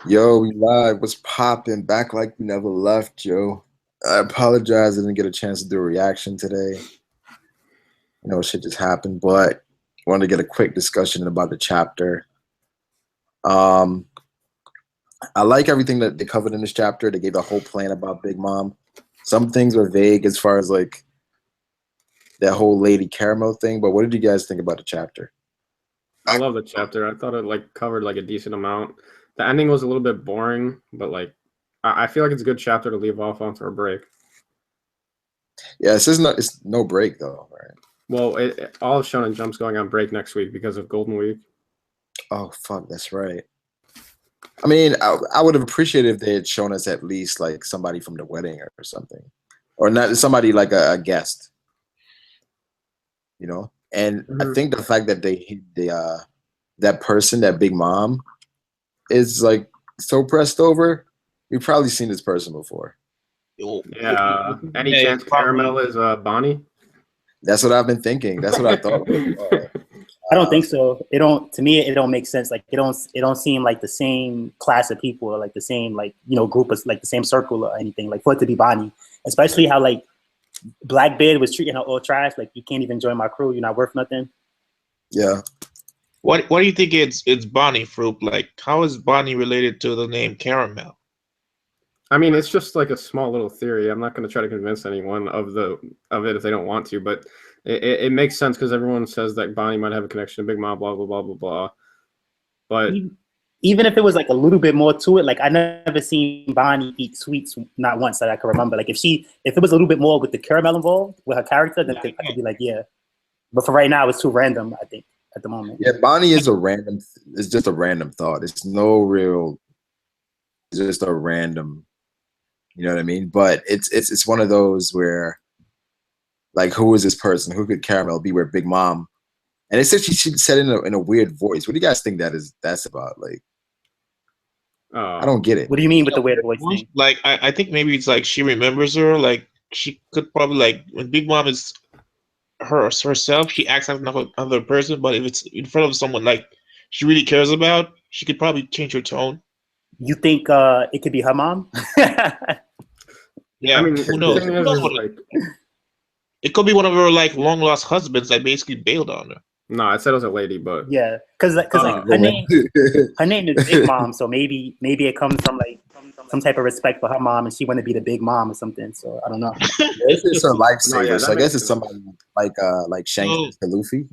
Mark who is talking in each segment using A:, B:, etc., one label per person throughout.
A: Yo, we live. What's popping? Back like we never left, yo. I apologize. I didn't get a chance to do a reaction today. Shit just happened, but wanted to get a quick discussion about the chapter. Um, I like everything that they covered in this chapter. They gave a whole plan about Big Mom. Some things were vague as far as like that whole Lady Caramel thing, but what did you guys think about the chapter?
B: I love the chapter. I thought it like covered like a decent amount. The ending was a little bit boring, but like I feel like it's a good chapter to leave off on for a break.
A: Yeah, it's no break though, right?
B: Well, all of Shonen Jump's going on break next week because of Golden Week.
A: Oh fuck, that's right. I mean, I would have appreciated if they had shown us at least like somebody from the wedding or something, or not somebody like a guest, And I think the fact that that person, that Big Mom, is like so pressed over. We've probably seen this person before.
B: Yeah. Any chance Caramel is Bonnie?
A: That's what I've been thinking. That's what I thought.
C: I don't think so. It don't. To me, it don't make sense. Like it don't seem like the same class of people or like the same group of like the same circle or anything. Like for it to be Bonnie, especially how like Blackbeard was treating her all trash. Like you can't even join my crew. You're not worth nothing.
A: Yeah.
D: What do you think it's Bonnie, Fruit? Like how is Bonnie related to the name Caramel?
B: I mean, it's just like a small little theory. I'm not going to try to convince anyone of it if they don't want to, but it makes sense because everyone says that Bonnie might have a connection to Big Mom, blah blah blah blah blah. But
C: even if it was like a little bit more to it, like I never seen Bonnie eat sweets, not once that I can remember. Like if it was a little bit more with the caramel involved with her character, then I could be like, yeah. But for right now, it's too random. I think at the moment.
A: Yeah, Bonnie is it's just a random thought. It's no real. It's just a random. You know what I mean? But it's one of those where, like, who is this person? Who could Caramel be? Where Big Mom, and it said she said in a weird voice. What do you guys think that's about? Like, I don't get it.
C: What do you mean with the weird voice thing?
D: Like, I think maybe it's like she remembers her. Like she could probably like when Big Mom is herself, she acts like another person. But if it's in front of someone like she really cares about, she could probably change her tone.
C: You think it could be her mom?
D: Yeah,
B: I mean,
D: who knows? It could be one of her like long lost husbands that basically bailed on her.
B: No, I said it was a lady, but
C: yeah, because like her name is Big Mom, so maybe it comes from like some type of respect for her mom, and she want to be the big mom or something. So I don't know.
A: It's her lifesaver.
B: No,
A: So I guess it's somebody like Shanks to Luffy,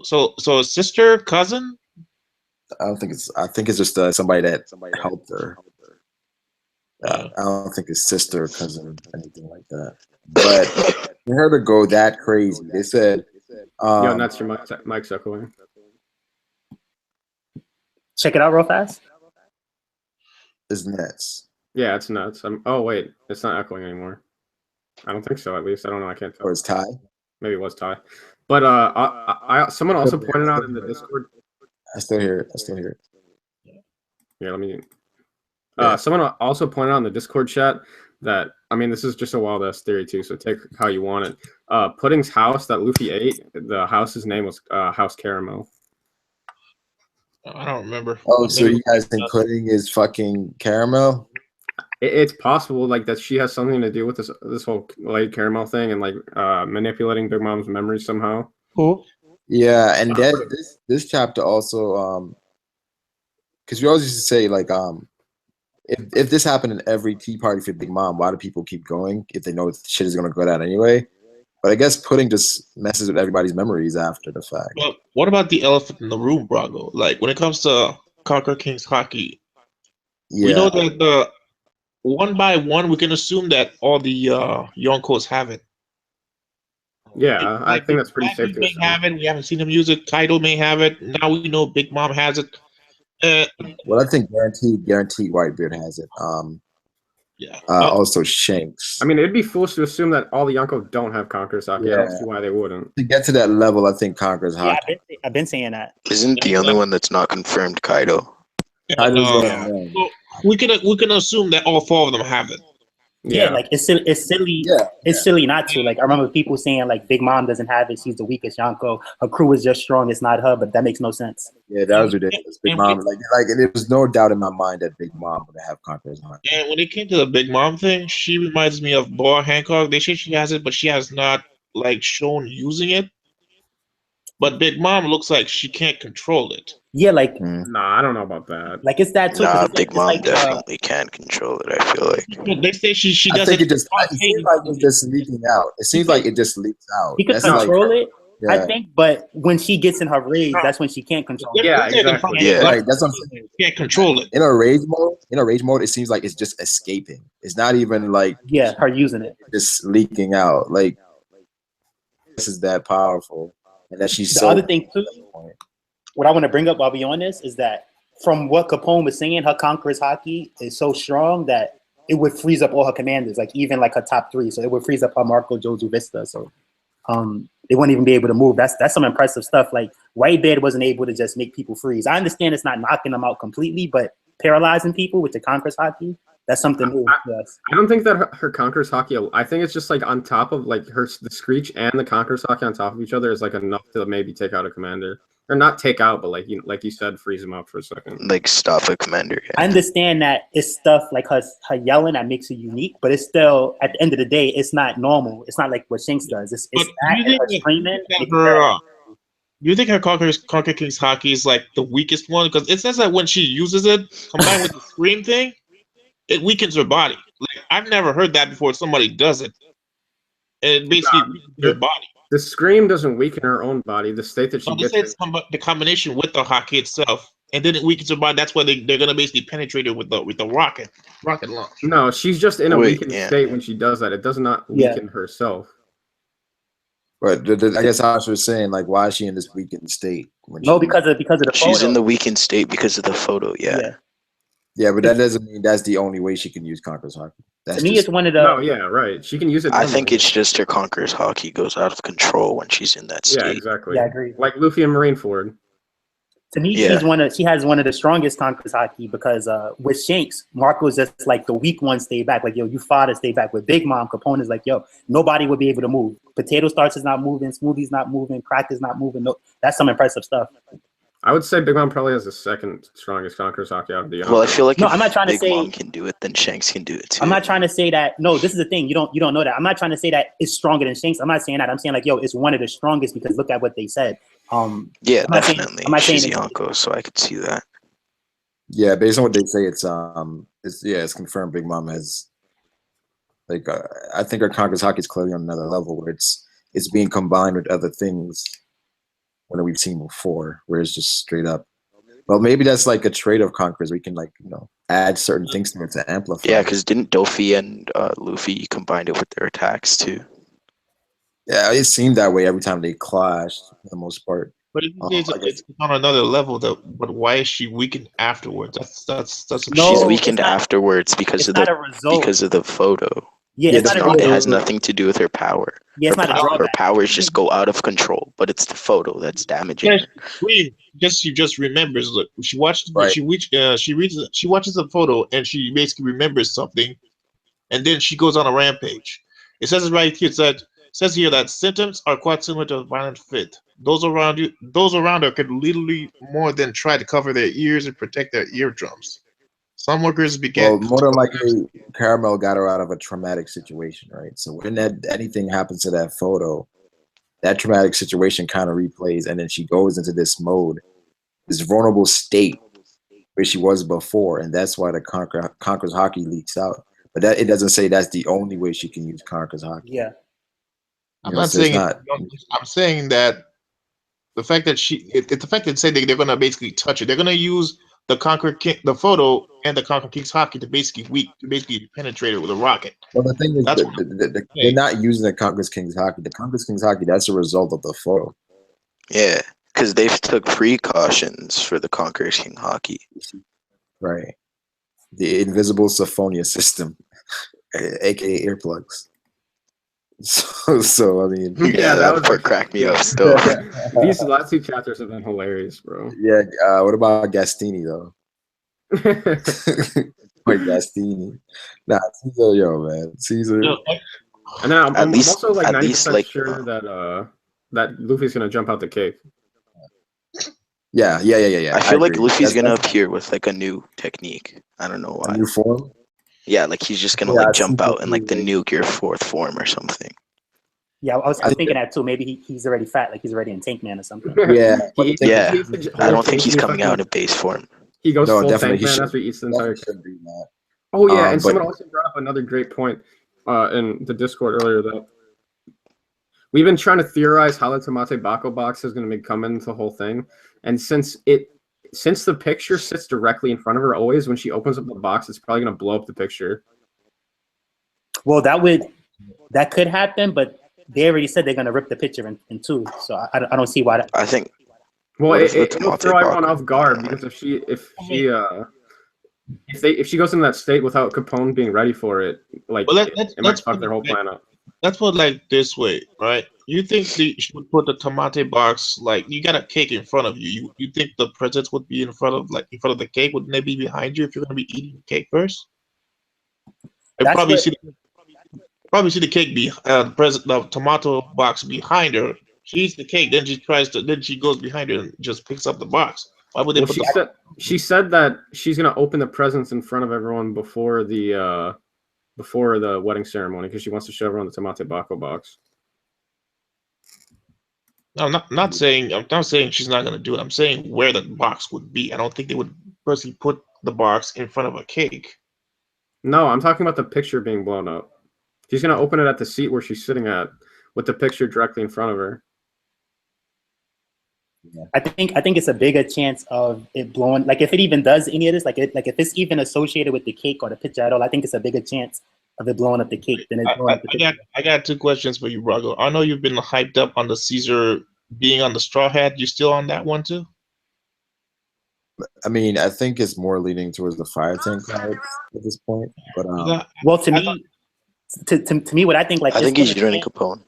D: So sister, cousin.
A: I think it's just somebody that helped her. I don't think it's sister, cousin, anything like that. But for her to go that crazy, they said.
B: Yo, that's your mic's echoing.
C: Check it out real fast.
A: It's nuts.
B: Yeah, it's nuts. Oh wait, it's not echoing anymore. I don't think so. At least I don't know. I can't tell.
A: Or it's Ty.
B: Maybe it was Ty. But someone also pointed out in the Discord.
A: I still hear it.
B: Yeah, let me. Someone also pointed out in the Discord chat that, I mean, this is just a wild ass theory too, so take how you want it. Pudding's house that Luffy ate, the house's name was House Caramel.
D: I don't remember.
A: Oh, so you guys think Pudding is fucking Caramel?
B: It's possible like that she has something to do with this whole Lady Caramel thing and like manipulating Big Mom's memories somehow.
C: Cool.
A: Yeah, and this chapter also because we always used to say like if this happened in every tea party for Big Mom, why do people keep going if they know shit is gonna go down anyway? But I guess Pudding just messes with everybody's memories after the fact.
D: Well, what about the elephant in the room, Brago? Like when it comes to Conquer King's haki, we know that one by one we can assume that all the Yonkos have it.
B: Yeah, I think that's pretty safe to
D: assume. Have it. We haven't seen him use it. Kaido may have it. Now we know Big Mom has it.
A: Well, I think guaranteed Whitebeard has it.
D: Yeah.
A: Also Shanks.
B: I mean, it'd be foolish to assume that all the Yonko don't have Conqueror's haki.
A: Yeah.
B: I don't see why they wouldn't.
A: To get to that level, I think Conqueror's haki.
C: Yeah, I've been saying that.
E: Isn't the only one that's not confirmed Kaido?
A: Kaido's
D: so we can assume that all four of them have it.
C: Yeah, like it's silly. It's silly.
A: Yeah,
C: It's silly not to. Like I remember people saying like Big Mom doesn't have it. She's the weakest Yonko. Her crew is just strong. It's not her. But that makes no sense.
A: Yeah, that was ridiculous. Big Mom, like, and there was no doubt in my mind that Big Mom would have Conqueror's Haki.
D: And when it came to the Big Mom thing, she reminds me of Boa Hancock. They say she has it, but she has not like shown using it. But Big Mom looks like she can't control it.
C: Yeah, like
B: Nah, I don't know about that.
C: like it's that too. 'cause
E: Nah,
C: it's
E: Big
C: it's
E: Mom
C: like,
E: definitely can control it. I feel like.
D: They say she
A: I
D: does
A: think
D: it.
A: it just it seems like it's just leaking out. It seems like it just leaks out.
C: He could
A: That's like,
C: control it, I
A: yeah,
C: think, but when she gets in her rage, that's when she can't control it.
B: Yeah, exactly.
E: Yeah.
A: right. That's what I'm saying.
D: She can't control it.
A: In a rage mode, it seems like it's just escaping. It's not even like
C: Yeah, her using it.
A: just leaking out. Like this is that powerful, and that she's
C: The
A: so.
C: other thing too, what I want to bring up while we on this is that from what Capone was saying, her Conqueror's Haki is so strong that it would freeze up all her commanders, like even like her top 3. So it would freeze up her Marco, Joju, Vista. So they wouldn't even be able to move. That's some impressive stuff. Like Whitebeard wasn't able to just make people freeze. I understand it's not knocking them out completely, but paralyzing people with the Conqueror's Haki, that's something new. Yes.
B: I don't think that her Conqueror's Haki. I think it's just like on top of like the Screech and the Conqueror's Haki on top of each other is like enough to maybe take out a commander, or not take out, but like you said, freeze him up for a second.
E: Like stop a commander. Yeah.
C: I understand that it's stuff like her yelling that makes her unique, but it's still at the end of the day, it's not normal. It's not like what Shanks does. It's
D: But
C: that and her screaming.
D: Do you think her Conquer King's Haki is like the weakest one? Because it says that when she uses it, combined with the scream thing, it weakens her body. Like I've never heard that before. Somebody does it, and it basically weakens her body.
B: The scream doesn't weaken her own body. The state that she
D: So
B: gets
D: it's the combination with the Haki itself, and then it weakens her body. That's why they're gonna basically penetrate it with the rocket launch.
B: No, she's just in a weakened
E: yeah.
B: state when she does that. It does not weaken herself.
A: But I guess I was saying, like, why is she in this weakened state?
C: No, because of the photo.
E: She's in the weakened state because of the photo. Yeah.
A: Yeah, but that doesn't mean that's the only way she can use Conqueror's Haki. That's
C: to me,
A: just,
C: it's one of the.
B: No, yeah, right. She can use it.
E: I think it's just her Conqueror's Haki goes out of control when she's in that state.
B: Yeah, exactly.
C: Yeah, I agree.
B: Like Luffy and Marineford.
C: To me,
E: Yeah.
C: she has one of the strongest Conqueror's Haki because with Shanks, Marco's just like the weak one stay back. Like, yo, you fought to stay back. With Big Mom, Capone is like, yo, nobody would be able to move. Potato Starch is not moving. Smoothie's not moving. Crack is not moving. No, that's some impressive stuff.
B: I would say Big Mom probably has the second strongest Conqueror's Haki out of the.
E: Well, I feel like
C: No,
E: if
C: I'm not trying to
E: Big
C: say-
E: Mom can do it, then Shanks can do it too.
C: I'm not trying to say that. No, this is the thing. You don't know that. I'm not trying to say that it's stronger than Shanks. I'm not saying that. I'm saying like, yo, it's one of the strongest because look at what they said.
E: Yeah,
C: I'm not saying-
E: definitely.
C: I'm not saying
E: She's
C: it's-
E: Yonko, so I could see that.
A: yeah, based on what they say, it's confirmed. Big Mom has, like, I think her Conqueror's Haki is clearly on another level where it's being combined with other things when we've seen before, where it's just straight up. Well, maybe that's like a trait of Conquerors. We can, like, add certain things to it to amplify.
E: Yeah, because didn't Dofi and Luffy combine it with their attacks too?
A: Yeah, it seemed that way every time they clashed, for the most part.
D: But it's on another level. But why is she weakened afterwards? That's
C: No,
E: She's
C: it's
E: weakened
C: not-
E: afterwards because
C: It's
E: of
C: not a
E: the
C: result.
E: photo.
C: Yeah,
A: Yeah,
C: it's
A: that's
C: not a
A: not-
E: It
C: result.
E: has nothing to do with her power.
C: Yeah, it's not a
E: Her
C: drawback.
E: powers just go out of control, but it's the photo that's damaging her.
D: She just remembers. Look, she watched.
A: Right.
D: She reads. She watches a photo and she basically remembers something, and then she goes on a rampage. It says it right here. It says here that symptoms are quite similar to a violent fit. Those around her could literally more than try to cover their ears and protect their eardrums. Some workers began.
A: Well, more than likely, Caramel got her out of a traumatic situation, right? So when anything happens to that photo, that traumatic situation kind of replays, and then she goes into this mode, this vulnerable state where she was before, and that's why the Conqueror's Haki leaks out. But that it doesn't say that's the only way she can use Conqueror's Haki.
C: Yeah.
D: I'm not saying. I'm saying that the fact that the fact that say they're gonna basically touch it. They're gonna use the the photo and the Conqueror King's Haki to basically penetrate it with a rocket.
A: Well, the thing is,
D: That's
A: they're not using the Conqueror's King's Haki. The Conqueror's King's Haki, that's a result of the photo.
E: Yeah, because they've took precautions for the Conqueror's King Haki.
A: Right. The invisible Symphonia system, aka earplugs. So I mean,
B: Yeah,
E: that
B: was
E: part cracked me up still.
B: These last 2 chapters have been hilarious, bro.
A: yeah. What about Gastini though? my God, Steve. Nah, Caesar, yo, man. Caesar.
D: No,
B: And then I'm also like
E: at least
B: 90%
E: like
B: sure that that Luffy's gonna jump out the cake.
A: Yeah.
E: I feel like
A: agree.
E: Luffy's gonna
A: That's
E: appear with like a new technique. I don't know
A: a
E: why.
A: new form.
E: Yeah, like he's just gonna
A: Yeah,
E: like
A: I
E: jump
A: see
E: out in like the
A: that.
E: nuke or fourth form or something.
C: Yeah, I was
A: I think
C: thinking that too. Maybe he's already fat, like he's already in Tank Man or something.
A: Yeah,
B: he eats,
E: Yeah,
B: he eats the
E: I
B: whole
E: don't think
B: cake
E: he's
B: and
E: coming out in base form.
B: he goes
A: no,
B: full
A: definitely
B: tank
A: he
B: man
A: should.
B: after he eats the entire
A: Definitely should do that.
B: Oh yeah, and
A: But
B: someone also brought up another great point in the Discord earlier that we've been trying to theorize how the Tamatebako box is going to come into the whole thing, and since the picture sits directly in front of her always, when she opens up the box, it's probably going to blow up the picture.
C: Well, that could happen, but they already said they're gonna rip the picture in two. So I don't see why.
E: I think.
B: Well,
E: What if the
B: it'll throw everyone
E: Tamatebako-
B: off guard because if she goes into that state without Capone being ready for it, like
D: well,
B: it might fuck their whole plan up.
D: let's put it like this way, right? You think she would put the tomate box like you got a cake in front of you. You think the presents would be in front of the cake? Wouldn't they be behind you if you're gonna be eating the cake first? I
C: That's
D: probably
C: what-
D: see the cake the tomato box behind her. She eats the cake, then she goes behind her and just picks up the box. Why would they
B: Well,
D: put
B: she said that she's gonna open the presents in front of everyone before the wedding ceremony because she wants to show everyone the Tamatebako box.
D: No, I'm not saying she's not gonna do it. I'm saying where the box would be. I don't think they would personally put the box in front of a cake.
B: No, I'm talking about the picture being blown up. She's gonna open it at the seat where she's sitting at, with the picture directly in front of her.
C: I think it's a bigger chance of it blowing. Like if it even does any of this, like if it's even associated with the cake or the picture at all, I think it's a bigger chance of it blowing up the cake than it blowing up the picture.
D: I got two questions for you, Brago. I know you've been hyped up on the Caesar being on the straw hat. You still on that one too?
A: I mean, I think it's more leaning towards the fire tank cards at this point. But
C: Well, to me, what I think like
E: I think
C: it's
E: he's
C: still a
E: joining
C: chance-
E: Capone.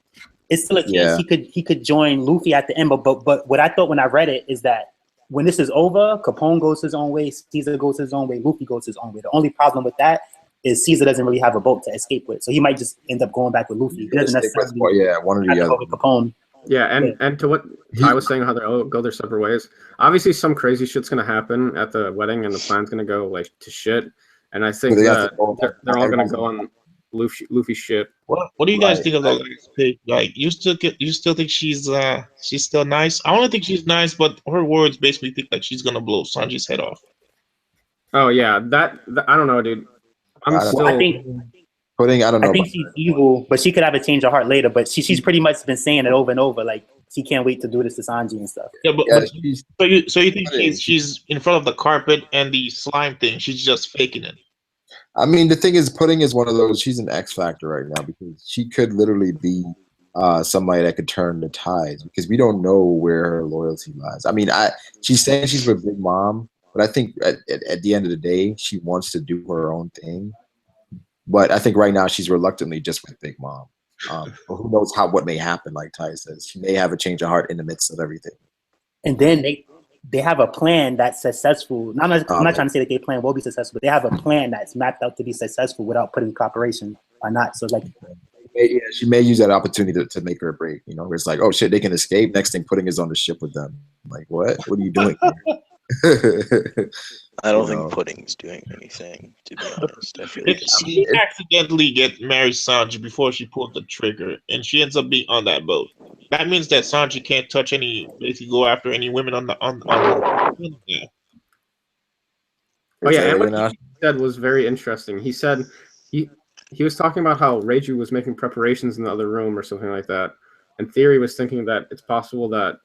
C: It's still a chance
A: Yeah.
C: he could join Luffy at the end. But what I thought when I read it is that when this is over, Capone goes his own way, Caesar goes his own way, Luffy goes his own way. The only problem with that is Caesar doesn't really have a boat to escape with, so he might just end up going back with Luffy. He doesn't necessarily
A: one or
C: have
A: the
C: to go
A: other.
C: with Capone.
B: Yeah, and to what I was saying, how they all go their separate ways. Obviously, some crazy shit's gonna happen at the wedding, and the plan's gonna go like to shit. And I think
A: They have
B: that
A: to go
B: they're all gonna go on Luffy's ship.
D: What do you guys
A: Right.
D: think of the last pick? Like you still think she's still nice? I don't think she's nice, but her words basically think like she's gonna blow Sanji's head off.
B: Oh yeah, that I don't know, dude. I'm
A: I don't
B: still.
C: Well, I think
A: Pudding, I don't know.
C: I think she's evil, but she could have a change of heart later. But she's pretty much been saying it over and over, like she can't wait to do this to Sanji and stuff.
D: Yeah,
A: Yeah,
D: but
A: she's-
D: so you think
A: Pudding.
D: she's in front of the carpet and the slime thing? She's just faking it.
A: I mean, the thing is, Pudding is one of those. She's an X factor right now because she could literally be somebody that could turn the tides because we don't know where her loyalty lies. I mean, she's saying she's with Big Mom, but I think at the end of the day, she wants to do her own thing. But I think right now she's reluctantly just with Big Mom. But who knows what may happen? Like Ty says, she may have a change of heart in the midst of everything.
C: And then they have a plan that's successful. I'm not trying to say that their plan will be successful, but they have a plan that's mapped out to be successful without putting cooperation or not. So like,
A: she may use that opportunity to make her break. You know, where it's like, oh shit, they can escape. Next thing, Pudding is on the ship with them. Like, what? What are you doing here?
E: I don't think Pudding's doing anything, to be honest. I feel like
D: If she accidentally get married Sanji before she pulled the trigger, and she ends up being on that boat, that means that Sanji can't touch basically go after any women on the. Yeah.
B: Oh yeah, and what he said was very interesting. He said he was talking about how Reiju was making preparations in the other room or something like that. And Theory was thinking that it's possible that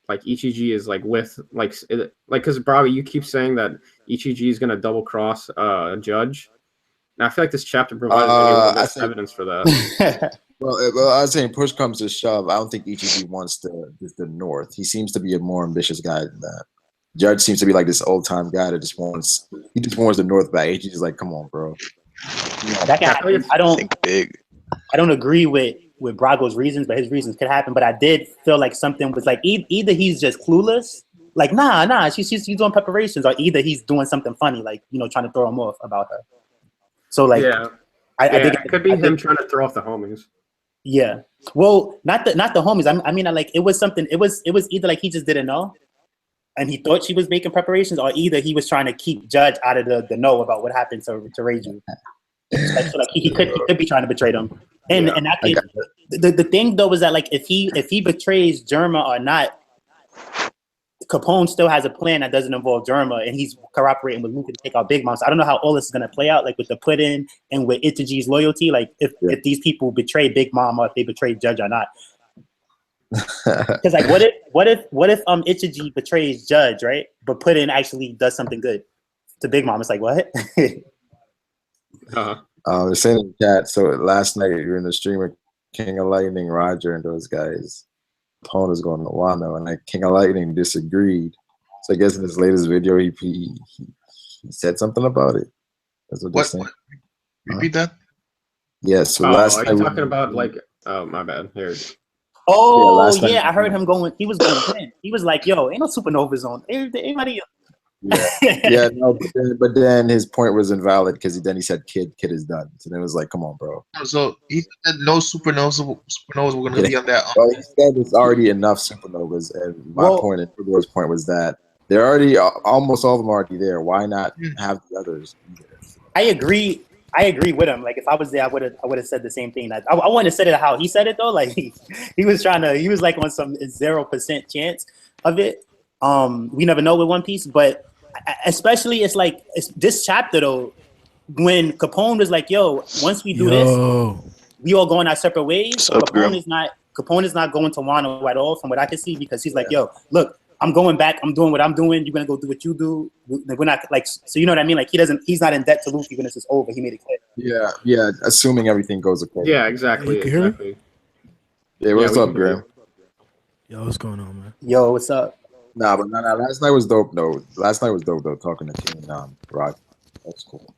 B: like Ichiji is like with because Braga, you keep saying that Ichiji is gonna double cross a judge. And I feel like this chapter provides maybe a little bit of evidence for that.
A: Well, I was saying, push comes to shove. I don't think Ichiji wants the North. He seems to be a more ambitious guy than that. Judge seems to be like this old time guy that just wants the North back. Ichiji's like, come on, bro.
C: That can happen. I don't
E: think big.
C: I don't agree with Brago's reasons, but his reasons could happen. But I did feel like something was like either he's just clueless Like, nah, she's doing preparations, or either he's doing something funny, like, you know, trying to throw him off about her. So like,
B: yeah,
C: I think
B: it could be him trying to throw off the homies.
C: Yeah, well, not the homies. I mean, like, it was something. It was either like he just didn't know, and he thought she was making preparations, or either he was trying to keep Judge out of the know about what happened to Reiju. So like he could be trying to betray them. And that could, the thing though is that like if he betrays Germa or not, Capone still has a plan that doesn't involve Germa, and he's cooperating with Luffy to take out Big Mom. So I don't know how all this is gonna play out, like with the put-in and with Itachi's loyalty, like if these people betray Big Mom or if they betray Judge or not. Because like what if Itachi betrays Judge, right? But put-in actually does something good to Big Mom. It's like, what?
A: They're saying in the chat, so last night you were in the stream with King of Lightning, Roger, and those guys. Capone is going to Wano, and like King of Lightning disagreed. So I guess in his latest video, he said something about it. That's what they're saying.
D: Repeat that?
A: Yeah, so
B: last night. Are you talking about like, oh, my bad. Here.
C: Oh, yeah, I heard him going, he was going in. He was like, yo, ain't no supernovas on. Anybody else?
A: Yeah, no, but then his point was invalid because then he said kid is done. So then it was like, come on, bro.
D: So he said no supernovas were going to be on that.
A: Well, he said it's already enough supernovas, and my point and Igor's point was that they're already almost all of them are already there. Why not have the others?
C: I agree with him. Like if I was there, I would have said the same thing. I wouldn't have said it how he said it though. Like he was like on some 0% chance of it. We never know with One Piece, but especially it's this chapter though, when Capone was like, yo, once we do this, we all going our separate ways. Capone is not going to Wano at all from what I can see, because he's like, yo, look, I'm going back, I'm doing what I'm doing, you're gonna go do what you do. We're not like, so you know what I mean? Like he's not in debt to Luffy when this is over. He made it clear.
A: Yeah, assuming everything goes according.
B: Yeah, exactly.
A: Yeah, what's up, Graham?
F: Yo, what's going on, man?
C: Yo, what's up?
A: Nah, but last night was dope though. Last night was dope though, talking to King and Rock. That's cool.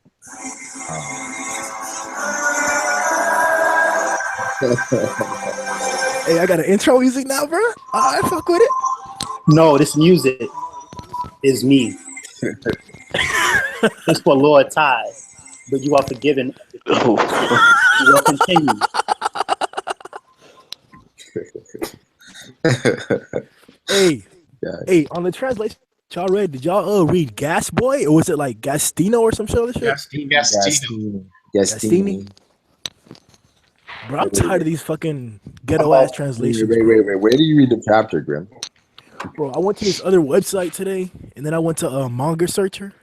F: Hey, I got an intro music now, bro. I fuck with it.
C: No, this music is me. It's for Lord Ty, but you are forgiven. You will continue.
F: Hey, on the translation y'all read, did y'all read Gas Boy, or was it like Gastino or some shit? Gastini. Bro, I'm tired of these fucking ghetto ass translations.
A: Wait. Where do you read the chapter, Grim?
F: Bro, I went to this other website today, and then I went to Manga Searcher.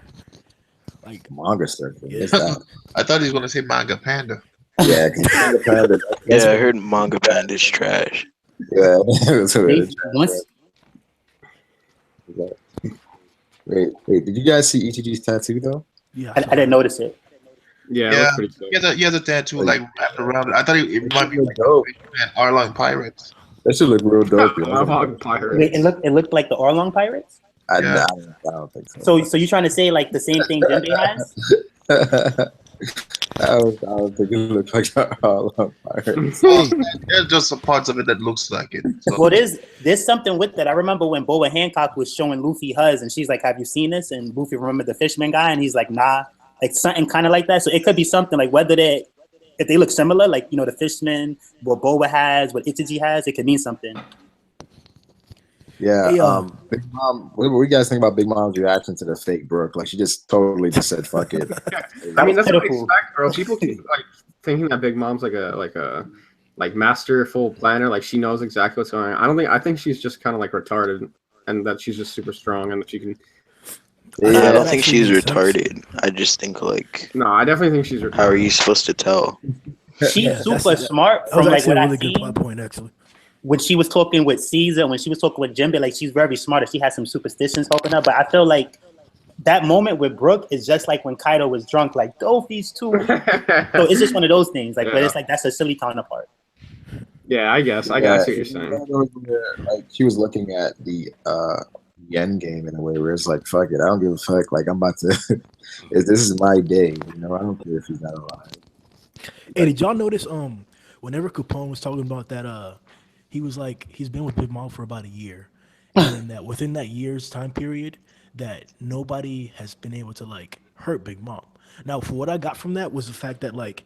F: Like
A: Manga Searcher?
F: Yeah.
D: I thought he was gonna say Manga Panda.
A: Yeah, Manga Panda.
E: Yeah, I heard Manga Panda's trash.
A: Yeah, that's what it is. Wait, did you guys see Ichiji's tattoo though?
F: Yeah,
C: I didn't notice it.
B: Yeah,
D: he has a tattoo like wrapped around it. I thought it might be like
A: dope.
D: Arlong Pirates.
A: That should look real dope.
B: Arlong Pirates.
C: Wait, it looked like the Arlong Pirates?
A: I don't think so.
C: So you're trying to say like the same thing Jinbei has?
A: I don't think it looks like Arlong Pirates.
D: There's just some parts of it that looks like it. So.
C: Well, there's something with that. I remember when Boa Hancock was showing Luffy hers, and she's like, "Have you seen this?" And Luffy remembered the Fishman guy, and he's like, "Nah." Like something kind of like that. So it could be something like whether if they look similar, like, you know, the Fishman, what Boa has, what Itachi has, it could mean something.
A: Yeah. Big Mom. What do you guys think about Big Mom's reaction to the fake Brooke? Like she just totally just said, "Fuck it."
B: I mean, that's what I expect, bro. People keep like thinking that Big Mom's like a masterful planner. Like she knows exactly what's going on. I think she's just kind of like retarded, and that she's just super strong, and that she can.
E: I don't think she's retarded. I just think like.
B: No, I definitely think she's retarded.
E: How are you supposed to tell?
C: She's super smart.
F: That was
C: from like
F: actually
C: what
F: a really
C: I've
F: good
C: seen.
F: point, actually.
C: When she was talking with Caesar, when she was talking with Jinbei, like she's very smart. If she has some superstitions helping her, but I feel like that moment with Brooke is just like when Kaido was drunk, like these two. So it's just one of those things, like, but it's like that's a silly counterpart.
B: Yeah, I guess. I guess what you're saying.
A: Like she was looking at the end game in a way where it's like, fuck it, I don't give a fuck. Like I'm about to. This is my day. You know, I don't care if he's not alive.
F: Hey, did y'all notice? Whenever Capone was talking about that, he was like, he's been with Big Mom for about a year, and then that within that year's time period, that nobody has been able to like hurt Big Mom. Now, for what I got from that was the fact that like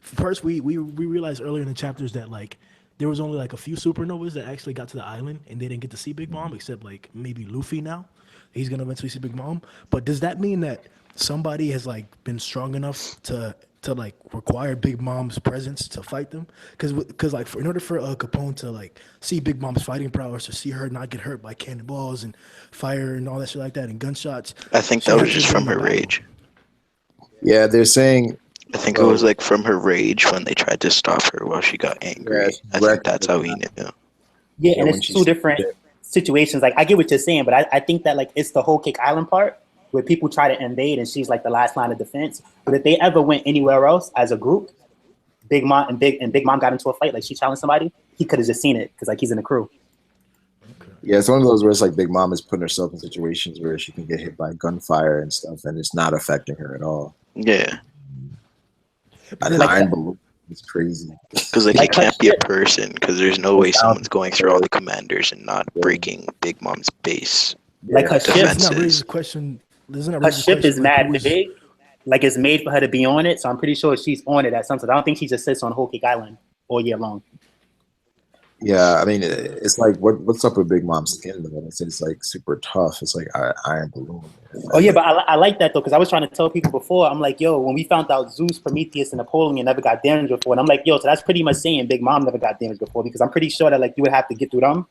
F: first we realized earlier in the chapters that like there was only like a few supernovas that actually got to the island and they didn't get to see Big Mom except like maybe Luffy now. He's gonna eventually see Big Mom. But does that mean that somebody has like been strong enough to like require Big Mom's presence to fight them? Because like in order for Capone to like see Big Mom's fighting prowess, to see her not get hurt by cannonballs and fire and all that shit like that and gunshots,
E: I think
F: she
E: that
F: had
E: was
F: to
E: just
F: be in
E: from
F: the
E: her
F: battle.
E: rage.
A: Yeah, they're saying.
E: I think it was like from her rage when they tried to stop her while she got angry.
A: Yeah,
E: I think that's how he knew.
C: Yeah,
A: Yeah,
C: and
A: when
C: it's
A: she
C: two
A: said
C: different
A: that.
C: situations. Like I get what you're saying, but I think that like it's the whole Kick Island part where people try to invade and she's like the last line of defense. But if they ever went anywhere else as a group, Big Mom and Big Mom got into a fight, like she challenged somebody, he could have just seen it because like he's in the crew.
A: Yeah, it's one of those where it's like Big Mom is putting herself in situations where she can get hit by gunfire and stuff, and it's not affecting her at all.
E: Yeah,
A: And
C: Like
A: Iron
C: that-
A: Balloon is crazy.
E: because like
C: Like
E: he
C: her
E: can't be a
C: ship.
E: person because there's no way someone's going through all the commanders and not breaking Big Mom's base.
C: Like her
F: But
C: ship,
F: doesn't that raise
E: Defenses.
F: the question? Doesn't that
C: her
F: raise the
C: ship
F: question?
C: is
F: Like,
C: mad
F: who is,
C: big. Like it's made for her to be on it, so I'm pretty sure she's on it at some time. I don't think she just sits on Whole Cake Island all year long.
A: Yeah, I mean, it's like what's up with Big Mom's skin though? It's like super tough. It's like Iron Balloon.
C: Oh yeah, but I like that though because I was trying to tell people before. I'm like, yo, when we found out Zeus, Prometheus, and Napoleon never got damaged before, and I'm like, yo, so that's pretty much saying Big Mom never got damaged before because I'm pretty sure that like you would have to get through them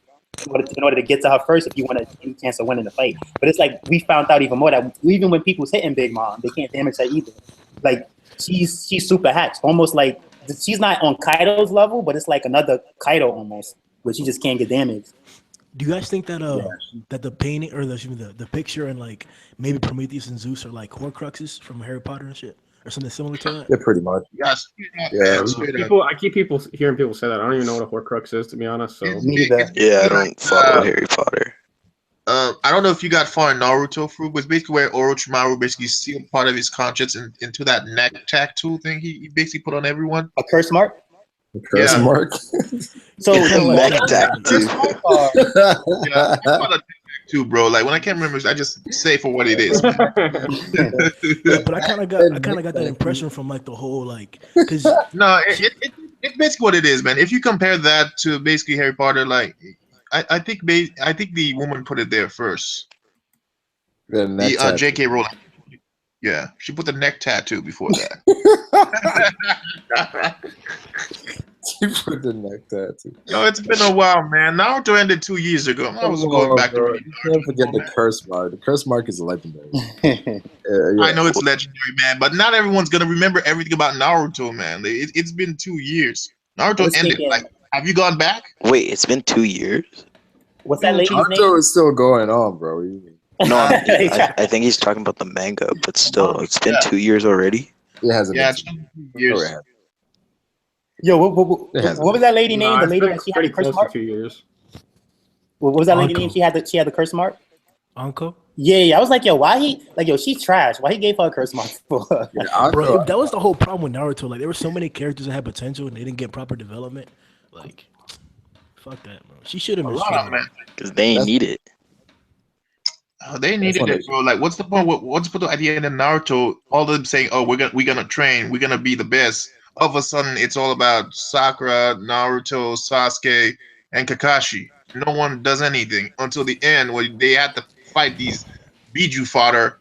C: in order to get to her first if you want any chance of winning the fight. But it's like we found out even more that even when people's hitting Big Mom, they can't damage her either. Like she's super hatched, almost like she's not on Kaido's level, but it's like another Kaido almost, where she just can't get damaged.
F: do you guys think that that the painting or the picture and like maybe Prometheus and Zeus are like Horcruxes from Harry Potter and shit or something similar to that?
A: Yeah, pretty much.
D: Yes.
A: Yeah,
D: Straight up.
B: I keep hearing people say that. I don't even know what a Horcrux is, to be honest. So
C: Me either.
E: Yeah, I don't follow Harry Potter.
D: I don't know if you got far in Naruto fruit, but it's basically where Orochimaru basically sealed part of his conscience into that neck tattoo thing he basically put on everyone.
C: A curse mark.
A: Curse
D: Yeah.
A: mark.
C: So
E: Neck tattoo.
D: Yeah, I call it too, bro. Like when I can't remember, I just say for what it is.
F: Yeah, but I kind of got that impression from like the whole like because
D: No, it's basically what it is, man. If you compare that to basically Harry Potter, like I think the woman put it there first.
A: The neck
D: The
A: tattoo.
D: J.K. Rowling. Yeah, she put the neck tattoo before that.
A: You put the neck tattoo.
D: Yo, it's been a while, man. Naruto ended 2 years ago. I was going back to read
A: You can't forget the curse mark. The curse mark is legendary.
D: I know it's legendary, man, but not everyone's gonna remember everything about Naruto, man. It's been 2 years. Naruto
C: was
D: ended.
C: thinking-
D: Like, have you gone back?
E: Wait, it's been 2 years?
C: What's that lady's
A: Naruto
C: name?
A: is still going on, bro. What do you mean?
E: No, I think he's talking about the manga, but still, it's been 2 years already.
A: It hasn't
D: Yeah,
A: been
D: it's
A: 2
D: been 2
A: No,
D: years.
A: it hasn't.
C: Yo, what was that lady name? The
B: it's
C: lady
B: been
C: that she had
B: pretty
C: the curse
B: close to
C: mark.
B: 2 years.
C: What was that lady
F: Yonko.
C: name? She had the curse mark.
F: Anko.
C: Yeah. I was like, yo, why he like yo? She's trash. Why he gave her a curse mark for?
F: Bro, that was the whole problem with Naruto. Like there were so many characters that had potential and they didn't get proper development. Like, fuck that, bro. She should have
D: A
F: been
D: lot of
F: strong.
D: man.
E: Because they ain't need it.
D: They needed
A: one
D: it, bro. Like, what's the point? What's the point at the end of Naruto? All of them saying, "Oh, we're gonna train. We're gonna be the best." All of a sudden, it's all about Sakura, Naruto, Sasuke, and Kakashi. No one does anything until the end, where they had to fight these Biju fodder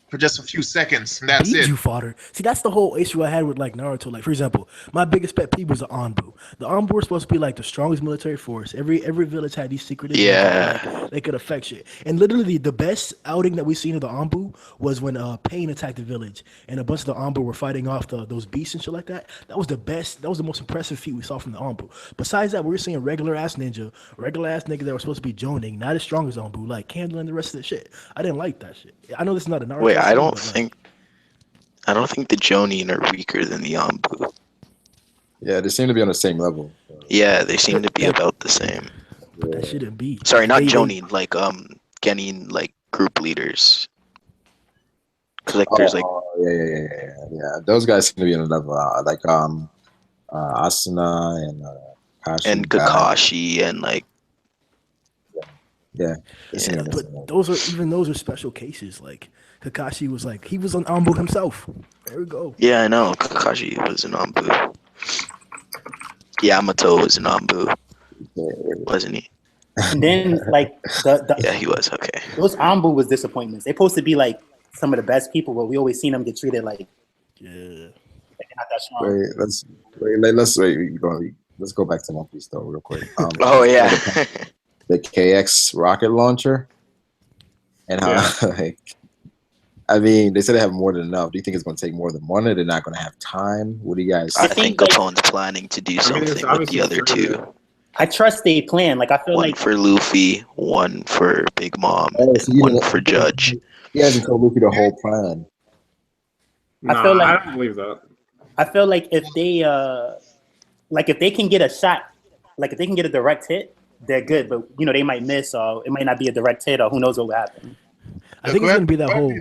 D: for just a few seconds, and that's it.
F: Biju fodder. See, that's the whole issue I had with like Naruto. Like, for example, my biggest pet peeve was the Anbu. The Anbu were supposed to be like the strongest military force. Every village had these secret
E: Yeah.
F: like, they could affect shit. And literally, the best outing that we seen of the Anbu was when Pain attacked the village, and a bunch of the Anbu were fighting off those beasts and shit like that. That was the best. That was the most impressive feat we saw from the Anbu. Besides that, we were seeing regular ass niggas that were supposed to be joning, not as strong as Anbu, like handling the rest of the shit. I didn't like that shit. I know this is not a Naruto.
E: Wait, I
F: thing,
E: don't
F: but, like,
E: think the Jonin are weaker than the Anbu.
A: Yeah, they seem to be on the same level.
E: Yeah, they seem to be about the same.
F: that shouldn't be.
E: Sorry, not
F: They-
E: Jonin, like Genin, like group leaders. Cause like there's like
A: Yeah. Those guys seem to be on a level. Asuna and Kashi.
E: and Kakashi and like
A: Yeah.
E: Yeah.
F: But those are special cases. Like Kakashi was like he was on Ambu himself. There we go.
E: Yeah, I know. Kakashi was an Anbu. Yamato was an Anbu, wasn't he?
C: And then like
E: Yeah, he was. Okay.
C: those Ambu was disappointments. They're supposed to be like some of the best people, but we always seen them get treated like
F: Yeah.
C: they're not that strong.
A: Let's go back to One Piece though, real quick.
E: Oh yeah.
A: The KX rocket launcher, and how like, I mean, they said they have more than enough. Do you think it's going to take more than one, or they're not going to have time? What do you guys?
E: I think Capone's planning to do something with the other two.
C: I trust they plan. Like I feel
E: one
C: like
E: for Luffy, one for Big Mom, and one for Judge.
A: He hasn't told Luffy the whole plan.
B: I feel like I don't believe that.
C: I feel like if they can get a shot, like if they can get a direct hit, they're good. But you know they might miss, or it might not be a direct hit, or who knows what will happen.
F: I think it's gonna be that whole.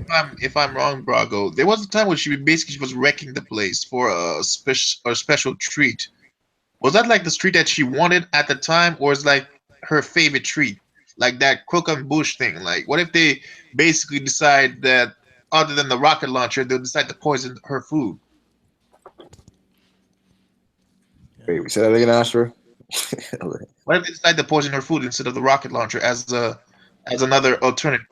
D: If I'm wrong, Brago, there was a time when she was wrecking the place for a special treat. Was that like the treat that she wanted at the time, or is like her favorite treat, like that crook and bush thing? Like, what if they basically decide that other than the rocket launcher, they'll decide to poison her food?
A: Wait, we said that again, Astra?
D: What if they decide to poison her food instead of the rocket launcher as another alternative?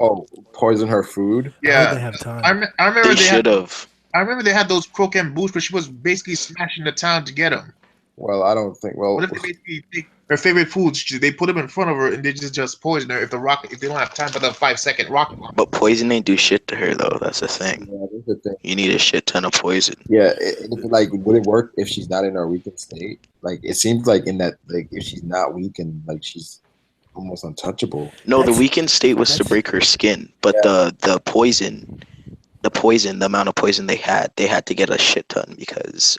A: Oh, poison her food?
F: Yeah, they have time.
D: I remember
E: they should have.
D: I remember they had those crook and boots, but she was basically smashing the town to get them.
A: Well, I don't think. Well,
D: what if they basically take her favorite foods? They put them in front of her and they just poison her if they don't have time for the 5-second rocket launcher.
E: But poison ain't do shit to her though. That's the thing.
A: Yeah, that's the thing.
E: You need a shit ton of poison.
A: Yeah, like would it work if she's not in her weakened state? Like it seems like in that, like if she's not weakened, like she's almost untouchable.
E: No, the weakened state was to break her skin, but the poison, the amount of poison they had to get a shit ton because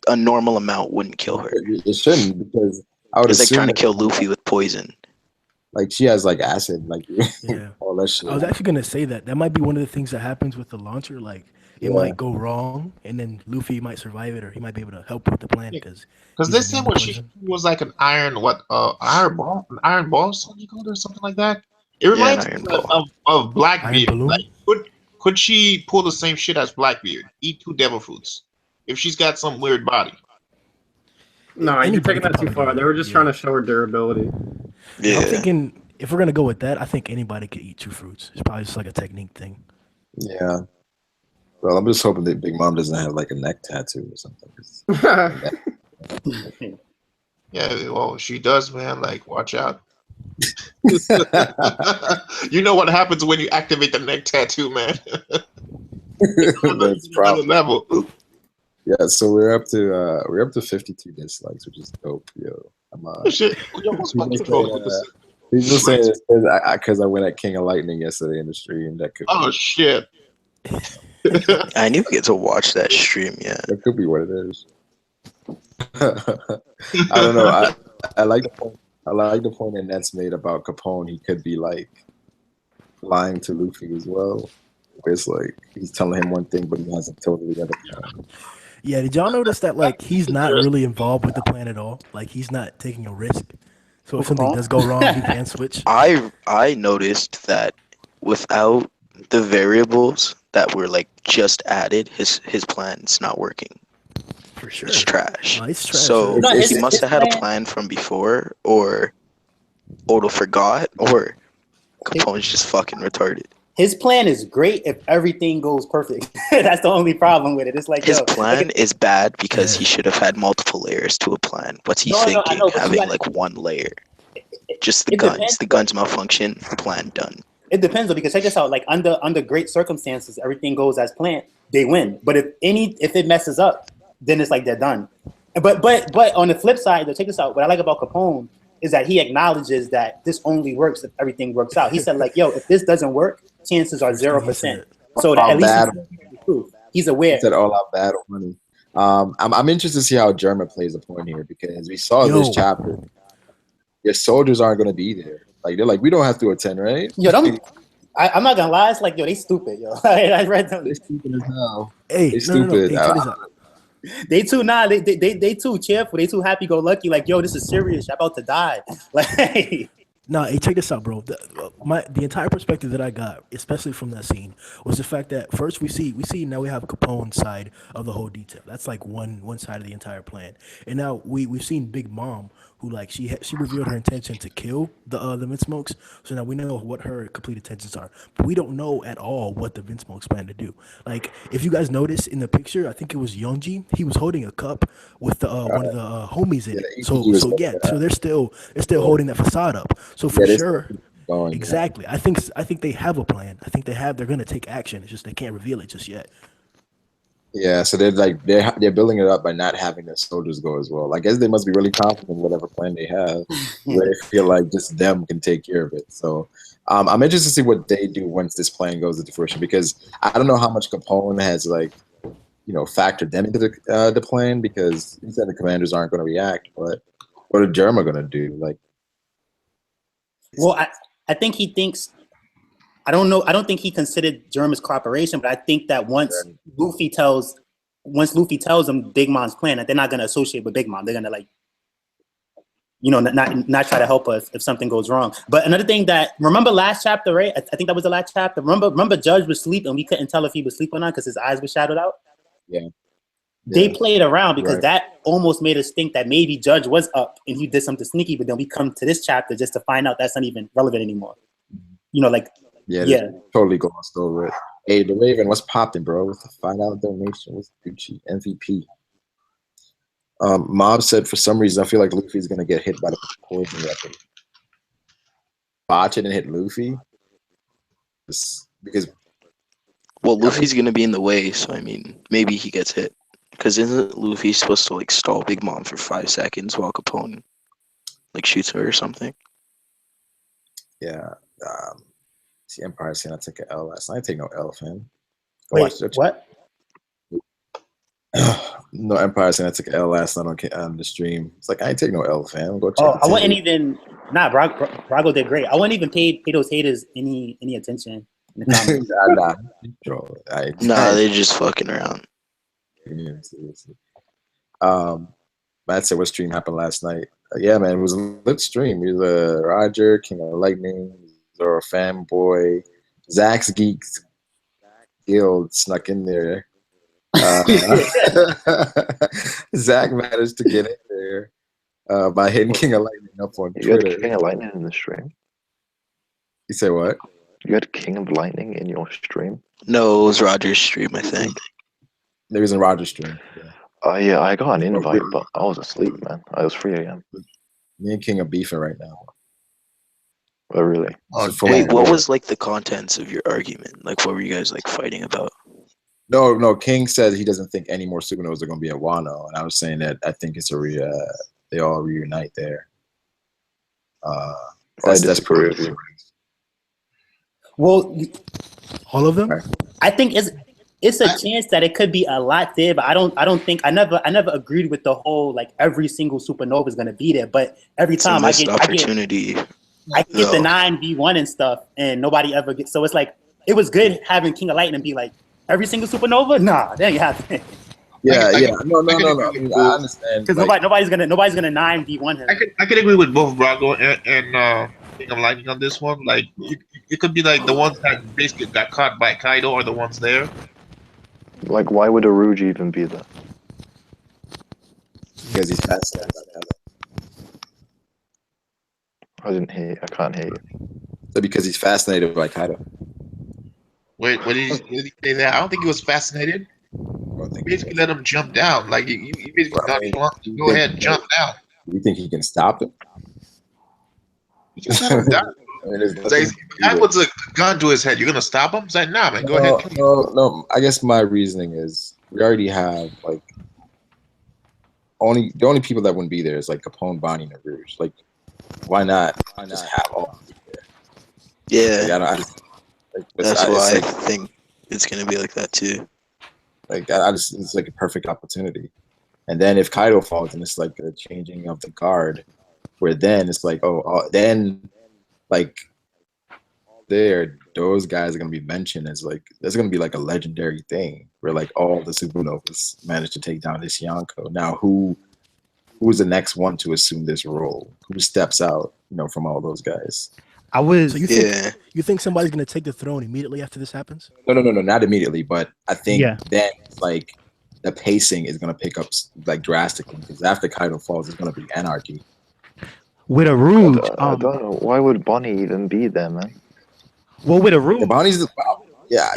E: a normal amount wouldn't kill her.
A: It shouldn't, because I would.
E: It's like trying to kill Luffy with poison.
A: Like she has like acid, like
F: Yeah.
A: all that shit.
F: I was actually gonna say that might be one of the things that happens with the launcher. Like it might go wrong, and then Luffy might survive it, or he might be able to help with the plan because
D: they said what she was like an iron ball, something you called her, something like that. It reminds me of Blackbeard. Like, could she pull the same shit as Blackbeard? Eat 2 devil fruits if she's got some weird body.
B: No, you're taking that too far. They were just trying to show her durability.
E: Yeah.
F: I'm thinking if we're gonna go with that, I think anybody could eat 2 fruits. It's probably just like a technique thing.
A: Yeah. Well, I'm just hoping that Big Mom doesn't have like a neck tattoo or something.
D: Yeah, well, she does, man. Like, watch out. You know what happens when you activate the neck tattoo, man.
A: That's probably
D: level.
A: Yeah, so we're up to 52 dislikes, which is dope, yo. People say it's because I went at King of Lightning yesterday in the stream. That could.
D: Oh shit!
E: I need to get to watch that stream. Yeah,
A: that could be what it is. I don't know. I like the point. I like the point that Nets made about Capone. He could be like lying to Luffy as well. It's like he's telling him one thing, but he hasn't told the other thing.
F: Yeah, did y'all notice that like he's not really involved with the plan at all? Like he's not taking a risk. So if something does go wrong, he can switch.
E: I noticed that without the variables that were like just added, his plan's not working.
F: For sure.
E: It's trash.
F: No, it's trash.
E: So he must have had a plan from before, or Odo forgot, or Capone's just fucking retarded.
C: His plan is great if everything goes perfect. That's the only problem with it. It's like
E: his plan is bad because he should have had multiple layers to a plan. What's he thinking? Having like one layer. Just the guns. Depends. The guns malfunction. Plan done.
C: It depends though, because check this out. Like under great circumstances, everything goes as planned. They win. But if it messes up, then it's like they're done. But on the flip side, though, check this out. What I like about Capone is that he acknowledges that this only works if everything works out. He said like, yo, if this doesn't work, chances are 0%. So that at least he's aware.
A: He said all out bad money. I'm interested to see how Germa plays a point here, because we saw this chapter. Your soldiers aren't going to be there. Like they're like, we don't have to attend, right?
C: Yo, I'm not gonna lie. It's like, yo, they stupid, yo. I read them.
A: They're stupid as hell.
F: Hey,
A: they stupid.
C: They too cheerful. They too happy go lucky. Like, yo, this is serious. I'm about to die. Like,
F: Nah, hey, check this out, bro. The entire perspective that I got, especially from that scene, was the fact that first we see now we have Capone's side of the whole detail. That's like one side of the entire plan, and now we've seen Big Mom, who like she revealed her intention to kill the Vince Smokes. So now we know what her complete intentions are, but we don't know at all what the Vince Smokes plan to do. Like if you guys notice in the picture, I think it was Yonji. He was holding a cup with the one of the homies in
A: Yeah,
F: it.
A: he
F: So
A: was
F: so
A: holding
F: yeah,
A: it
F: so
A: up.
F: they're still holding that facade up. So for
A: Yeah, this
F: sure,
A: going. Yeah.
F: exactly. I think they have a plan. I think they're gonna take action. It's just they can't reveal it just yet.
A: Yeah, so they're building it up by not having their soldiers go as well. I guess they must be really confident in whatever plan they have, where they feel like just them can take care of it. So I'm interested to see what they do once this plan goes into fruition, because I don't know how much Capone has factored them into the plan, because he said the commanders aren't going to react. But what are Germa going to do? Like,
C: Well, I think he thinks. I don't know. I don't think he considered Germa's cooperation, but I think that Luffy tells him Big Mom's plan, that they're not going to associate with Big Mom. They're going to not try to help us if something goes wrong. But another thing that, remember last chapter, right? I think that was the last chapter. Remember Judge was asleep and we couldn't tell if he was asleep or not because his eyes were shadowed out.
A: yeah,
C: They played around because
A: right.
C: that almost made us think that maybe Judge was up and he did something sneaky. But then we come to this chapter just to find out that's not even relevant anymore. Yeah.
A: Totally glossed over it. Hey, the Raven, what's popping, bro? With the $5 donation, what's Gucci MVP? Mob said for some reason I feel like Luffy's gonna get hit by the poison weapon. Botch it and hit Luffy, because
E: Luffy's gonna be in the way, so I mean, maybe he gets hit. Because isn't Luffy supposed to like stall Big Mom for 5 seconds while Capone like shoots her or something?
A: yeah. See, Empire saying I took an L last night. I take no L, fam. Go
C: Wait,
A: watch the
C: what?
A: No, Empire saying I took an L last night on the stream. It's like I ain't take no L, fam. Go check.
C: Oh, I wouldn't even. Nah, Brago did great. I wouldn't even pay those haters any attention in the comments.
E: Nah, they're just fucking around.
A: Yeah, seriously. Matt said what stream happened last night. Yeah, man, it was a lit stream. It was Roger, King of Lightning, Zoro Fanboy, Zach's Geeks Guild snuck in there. Zach managed to get in there by hitting King of Lightning up on Twitter.
G: You had King of Lightning in the stream?
A: You say what?
G: You had King of Lightning in your stream?
E: No, it was Roger's stream, I think.
A: There was a Roger stream. Yeah.
G: Yeah, I got an invite, but I was asleep, man. I was 3 a.m.
A: Me and King are beefing right now.
G: Oh, really?
E: Wait, what was like the contents of your argument? Like, what were you guys like fighting about?
A: No. King said he doesn't think any more Supernovas are going to be at Wano, and I was saying that I think it's they all reunite there.
G: I disagree with you.
C: Well,
F: All of them?
C: I think it's a chance that it could be a lot there, but I don't think I never agreed with the whole like every single supernova is gonna be there. But every time I get
E: opportunity,
C: I get the 9v1 and stuff, and nobody ever gets. So it's like it was good having King of Lightning be like every single supernova. Nah, there you have it.
A: Yeah. No. I understand
C: because nobody's gonna 9v1 him.
D: I could agree with both Brago and King of Lightning on this one. Like it could be like the ones that basically got caught by Kaido are the ones there.
G: Like, why would Aruji even be there?
A: because he's fascinated by that.
G: I didn't hear you. I can't hear you.
A: So because he's fascinated by Kaido.
D: Wait, what did he say that? I don't think he was fascinated. He basically let him jump down. Like he basically go ahead and jump down.
A: You think he can stop it?
D: He just let him down. The guy puts a gun to his head. You're gonna stop him? It's like, nah, man, go ahead.
A: No. I guess my reasoning is we already have like the only people that wouldn't be there is like Capone, Bonnie, and Rouge. Like, why not just have all of them there?
E: Yeah, that's why
A: like,
E: I think it's gonna be like that too.
A: Like, it's like a perfect opportunity. And then if Kaido falls, then it's like a changing of the guard, where then it's like, then like those guys are gonna be mentioned as like there's gonna be like a legendary thing where like all the Supernovas managed to take down this Yonko. Now who's the next one to assume this role? Who steps out? from all those guys.
F: So you think
E: Yeah.
F: you think somebody's gonna take the throne immediately after this happens?
A: No, not immediately, but I think
H: Yeah.
A: then it's like the pacing is gonna pick up like drastically because after Kaido falls, it's gonna be anarchy.
H: With a
G: I
H: Rouge,
G: don't know. Why would Bonnie even be there, man?
H: well, with a
A: Yeah,
H: Rouge,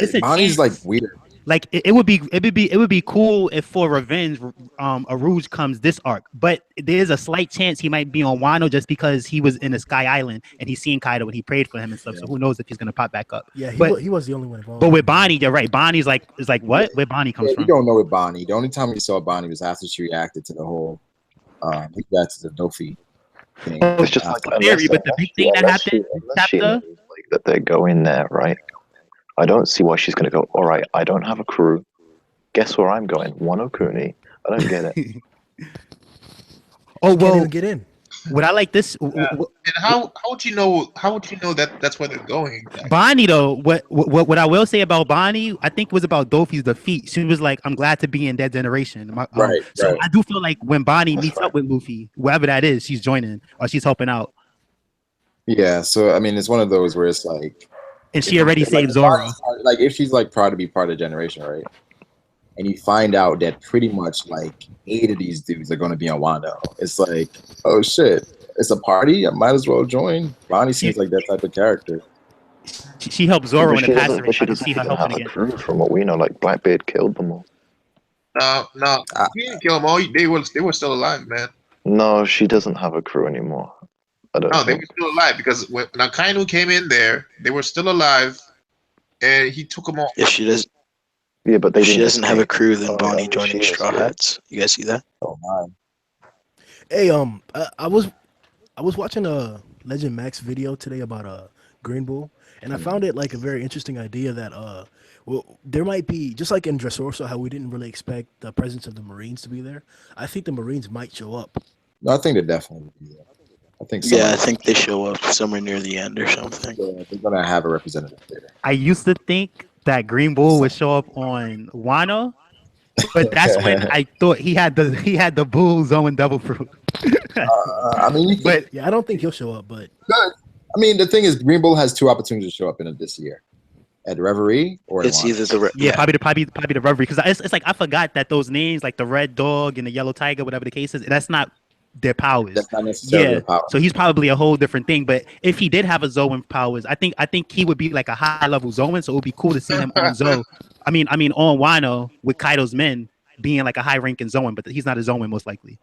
H: it's a
A: Bonnie's like
H: chance.
A: weird.
H: Like it would be cool if for revenge, a Rouge comes this arc, but there's a slight chance he might be on Wano just because he was in the Sky Island and he's seen Kaido and he prayed for him and stuff. So who knows if he's gonna pop back up?
F: Yeah,
H: But
F: he was the only one involved.
H: but with Bonnie, you're right. Bonnie's like what? Where Bonnie comes
A: Yeah, we
H: from?
A: don't know with Bonnie. The only time we saw Bonnie was after she reacted to the whole he reacted to the Dofi thing.
G: It's just like
H: Theory, but the big thing that happened
G: unless she
H: chapter.
G: knows, like, that they're going there, right? I don't see why she's gonna go. All right, I don't have a crew. Guess where I'm going? Wano Kuni. I don't get it.
H: Oh
F: Can't
H: well,
F: even get in.
H: would I like this?
D: And how would you know? How would you know that that's where they're going?
H: Bonnie though, what I will say about Bonnie, I think was about Dofi's defeat. She was like, "I'm glad to be in Dead Generation." So I do feel like when Bonnie meets up with Luffy, whoever that is, she's joining or she's helping out,
A: Yeah, so I mean, it's one of those where it's like,
H: and she already saved Zoro.
A: Like if she's like proud to be part of the generation, right? And you find out that pretty much like 8 of these dudes are going to be on Wano. It's like, oh shit, it's a party. I might as well join. Bonnie seems like that type of character.
H: She helped Zoro in the past race.
G: She
H: I can see
G: doesn't
H: her
G: even have
H: helping
G: a
H: again.
G: crew from what we know. Like Blackbeard killed them all.
D: No, he didn't kill them all. They were still alive, man.
G: No, she doesn't have a crew anymore. I don't
D: No, they
G: think.
D: were still alive because when Akainu came in there, they were still alive, and he took them all.
E: If she doesn't,
G: Yeah, but they
E: if she
G: didn't
E: doesn't have a
G: escape.
E: crew, then
G: Oh,
E: Bonnie
G: yeah,
E: joining
G: she
E: Straw
G: escaped.
E: Hats. You guys see that?
A: Oh man.
F: Hey, I was watching a Legend Max video today about Green Bull, and I found it like a very interesting idea that well, there might be just like in Dressrosa how we didn't really expect the presence of the Marines to be there. I think the Marines might show up.
A: No, I think they definitely will be there. I think
E: Yeah, I think they show up somewhere near the end or something.
A: they're gonna have a representative there.
H: I used to think that Green Bull would show up on Wano, but that's when I thought he had the Bull Zone double fruit.
A: I mean,
H: But
F: Yeah, I don't think he'll show up, but
A: I mean, the thing is, Green Bull has 2 opportunities to show up in it this year, at Reverie or
E: It's
A: Wano.
E: either the
H: yeah, probably the Reverie because it's like I forgot that those names like the Red Dog and the Yellow Tiger, whatever the case is, that's not their powers.
A: That's not necessarily
H: Yeah,
A: the power.
H: so he's probably a whole different thing. But if he did have a Zoan powers, I think he would be like a high level Zoan. So it would be cool to see him on Zo. I mean on Wano with Kaido's men being like a high ranking Zoan, but he's not a Zoan most likely.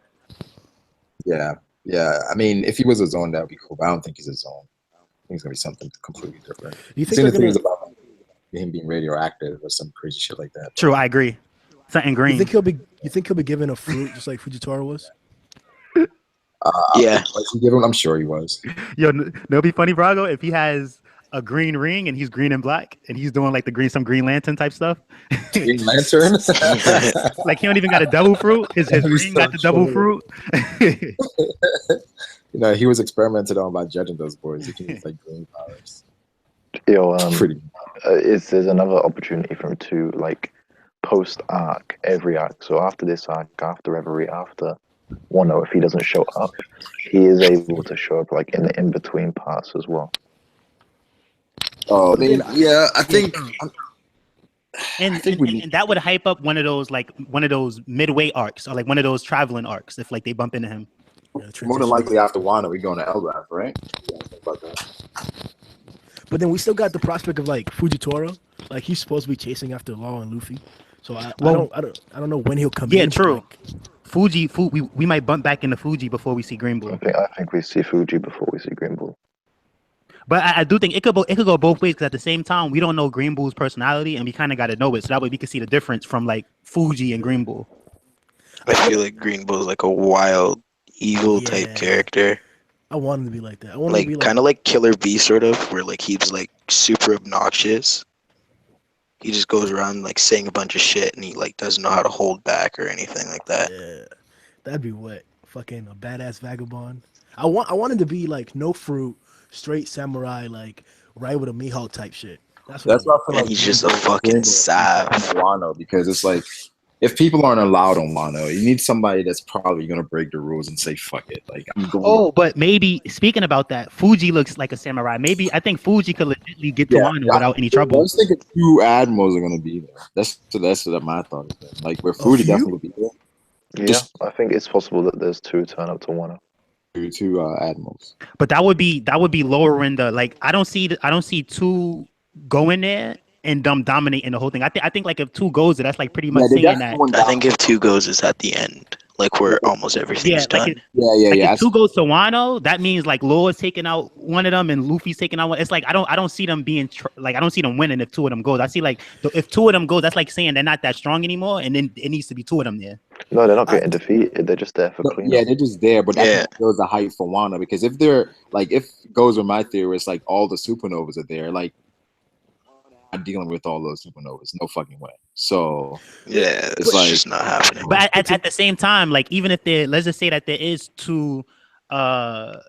A: Yeah. I mean, if he was a zone, that would be cool. But I don't think he's a zone. I think it's gonna be something completely different.
F: do you
A: Seen
F: think
A: the
F: they're
A: things
F: gonna?
A: about him being radioactive or some crazy shit like that.
H: True, I agree. Something
F: You
H: green.
F: think he'll be given a fruit just like Fujitora was?
E: Yeah.
A: Was he given? I'm sure he was.
H: Yo, it'll be funny, Brago, if he has a green ring and he's green and black and he's doing like some Green Lantern type stuff.
A: Green Lantern.
H: Like he don't even got a double fruit. His
A: That'd be
H: ring got the
A: so
H: double
A: true.
H: fruit.
A: You know, he was experimented on by judging those boys. He can use like green powers.
G: Yo,
A: Pretty.
G: there's another opportunity for him to like post arc every arc. So after this arc, after Reverie, after Wano, if he doesn't show up, he is able to show up like in the in between parts as well.
A: Oh, I mean, yeah, I think.
H: And that would hype up one of those midway arcs or like one of those traveling arcs if like they bump into him.
F: Yeah,
A: More than
F: transition.
A: likely after Wano, we going to Elbaf, right? Yeah, think about that.
F: But then we still got the prospect of like Fujitora, like he's supposed to be chasing after Law and Luffy. So I don't know when he'll come in.
H: Yeah,
F: but,
H: true.
F: like,
H: Fuji, we might bump back into Fuji before we see Green Bull.
G: I think we see Fuji before we see Green Bull.
H: But I do think it could go both ways because at the same time we don't know Green Bull's personality and we kind of got to know it so that way we can see the difference from like Fuji and Green Bull.
E: I feel like Green Bull's like a wild, evil type character.
F: I want him to be like that. I want him to be
E: Like
F: like
E: kind of like Killer Bee, sort of, where like he's like super obnoxious. He just goes around like saying a bunch of shit, and he like doesn't know how to hold back or anything like that.
F: yeah, that'd be what fucking a badass vagabond. I want him to be like no fruit, straight samurai, like right with a Mihawk type shit. That's what
A: That's why I feel
E: And
A: like
E: he's just a fucking sav.
A: Wano, because it's like if people aren't allowed on Wano, you need somebody that's probably gonna break the rules and say fuck it. Like I'm going.
H: Oh, but maybe speaking about that, Fuji looks like a samurai. Maybe I think Fuji could legitimately get to Wano without any
A: I
H: trouble.
A: was thinking 2 admirals are gonna be there. That's what my thought is. Then. Like where Fuji
F: few?
A: definitely would be there.
G: Yeah,
A: Just
G: I think it's possible that there's 2 turn up to Wano.
A: 2 admirals.
H: But that would be lowering the like. I don't see two going there and dominating the whole thing. I think like if 2 goes there, that's like pretty much
A: they
H: saying
A: definitely
H: that.
E: I think if 2 goes is at the end, like where almost everything's
H: like
E: done.
H: If 2 goes to Wano, that means like Lord's taking out one of them and Luffy's taking out one. It's like I don't see them being like I don't see them winning if 2 of them goes. I see like if 2 of them goes, that's like saying they're not that strong anymore, and then it needs to be 2 of them there.
G: No, they're not getting defeated. They're just there for cleanup.
A: Yeah, they're just there, but that builds the hype for Wano because if they're like if it goes with my theory, it's like all the supernovas are there, like I'm dealing with all those supernovas, no fucking way. So
E: yeah, it's like, just not happening.
H: But at the same time, like even if let's just say that there is 2 admirals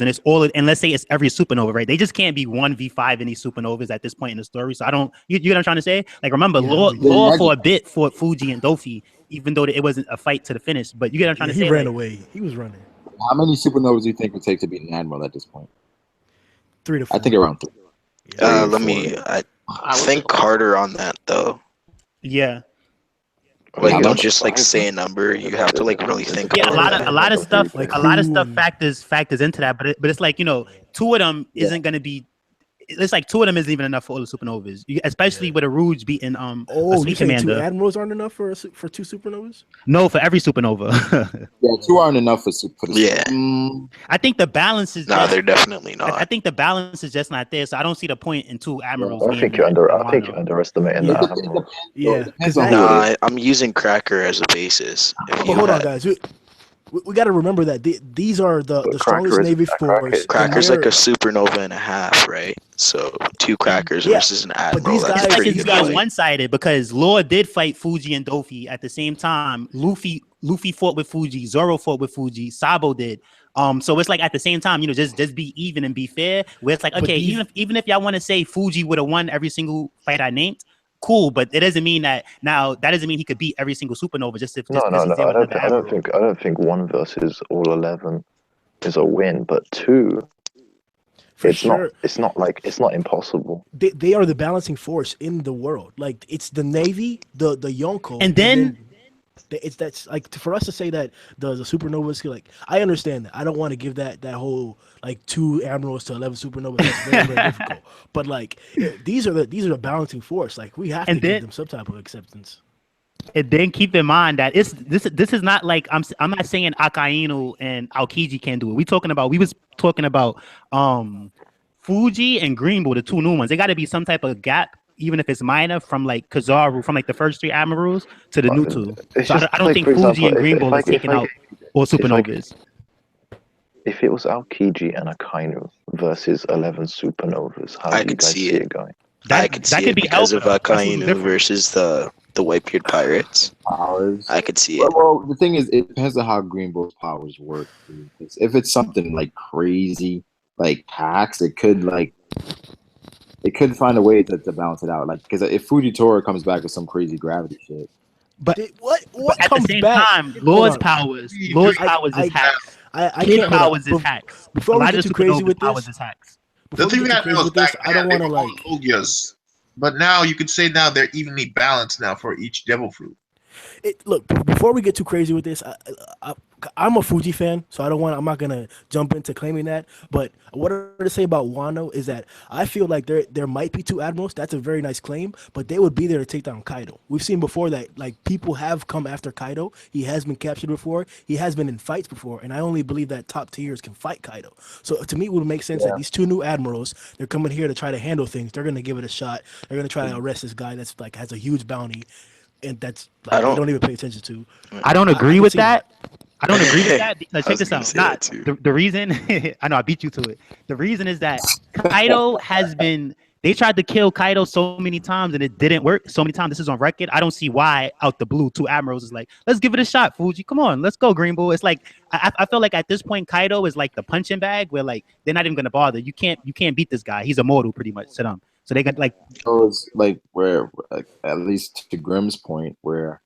H: and it's all and let's say it's every supernova, right? They just can't be 1v5 any supernovas at this point in the story. So I don't you know what I'm trying to say? Like remember Law for a bit fought Fuji and Dofi, even though it wasn't a fight to the finish. But you get what I'm trying to say?
F: He ran away. He was running.
A: How many supernovas do you think it would take to be an admiral at this point?
F: 3 to 4.
A: I think around 3.
E: I think harder on that though.
H: Yeah.
E: Like don't just like say a number. You have to like really think.
H: Yeah, a lot of stuff
F: like
H: factors into that. But it's like 2 of them isn't gonna be. It's like 2 of them isn't even enough for all the supernovas, especially with a Rouge beating
F: you say
H: commander.
F: 2 admirals aren't enough for 2 supernovas?
H: No, for every supernova.
A: Yeah, 2 aren't enough for the.
E: Yeah.
H: I think the balance is.
E: No, they're definitely not.
H: I think the balance is just not there, so I don't see the point in 2 admirals.
G: I think you're underestimating that. Admiral.
F: Yeah.
E: I'm using Cracker as a basis.
F: Hold on, guys. We got to remember that these are the strongest Navy force.
E: Cracker's like a supernova and a half, right? So 2 Crackers versus an admiral.
H: It's like it's got one-sided because Law did fight Fuji and Dofi at the same time. Luffy fought with Fuji. Zoro fought with Fuji. Sabo did. So it's like at the same time, just be even and be fair. Where it's like, okay, even if y'all want to say Fuji would have won every single fight I named, cool, but it doesn't mean that he could beat every single supernova just if.
G: No. I don't think 1 versus all 11 is a win, but 2. It's not impossible.
F: They are the balancing force in the world. Like it's the Navy, the Yonko,
H: and then
F: that's like for us to say that the supernovas, like I understand that. I don't want to give that whole like 2 admirals to 11 supernovas. That's very, very difficult. But like these are the balancing force. Like we have to give them some type of acceptance.
H: And then keep in mind that this is not like I'm not saying Akainu and Aokiji can't do it. We was talking about Fuji and Greenbull, the 2 new ones. They got to be some type of gap, even if it's minor, from like Kizaru, from like the first 3 admirals to the new 2. So I don't think Fuji and Greenbull is taking out all supernovas.
G: If it was Aokiji and Akainu versus 11 supernovas, how do you guys see it going?
E: I could see it because of Akainu versus the Whitebeard pirates.
A: Powers.
E: I could see it.
A: Well, the thing is, it depends on how Greenbull's powers work. If it's something like crazy, like hacks, it could find a way to balance it out. Like because if Fujitora comes back with some crazy gravity shit,
F: but what
H: at
F: comes
H: the same
F: back?
H: time, Lord's powers is hacks.
F: I can't
H: powers is hacks.
F: Before we get too crazy with this,
I: the thing that was back
F: I don't want to like
I: Logias, but now you could say now they're evenly balanced now for each devil fruit.
F: Look, before we get too crazy with this, I'm a Fuji fan, so I'm not gonna jump into claiming that. But what I want to say about Wano is that I feel like there might be 2 admirals. That's a very nice claim, but they would be there to take down Kaido. We've seen before that like people have come after Kaido. He has been captured before. He has been in fights before, and I only believe that top tiers can fight Kaido. So to me, it would make sense that these 2 new admirals, they're coming here to try to handle things. They're gonna give it a shot. They're gonna try to arrest this guy that's like has a huge bounty. And that's like, they don't even pay attention to.
H: I don't agree with that. I don't agree with that because check this out. Not the reason I know I beat you to it. The reason is that Kaido has been. They tried to kill Kaido so many times and it didn't work. So many times. This is on record. I don't see why out the blue 2 admirals is like, let's give it a shot, Fuji. Come on, let's go, Greenbull. It's like I feel like at this point Kaido is like the punching bag where like they're not even gonna bother. You can't beat this guy. He's immortal pretty much to them. So they got like
A: shows like where, at least to Grimm's point, where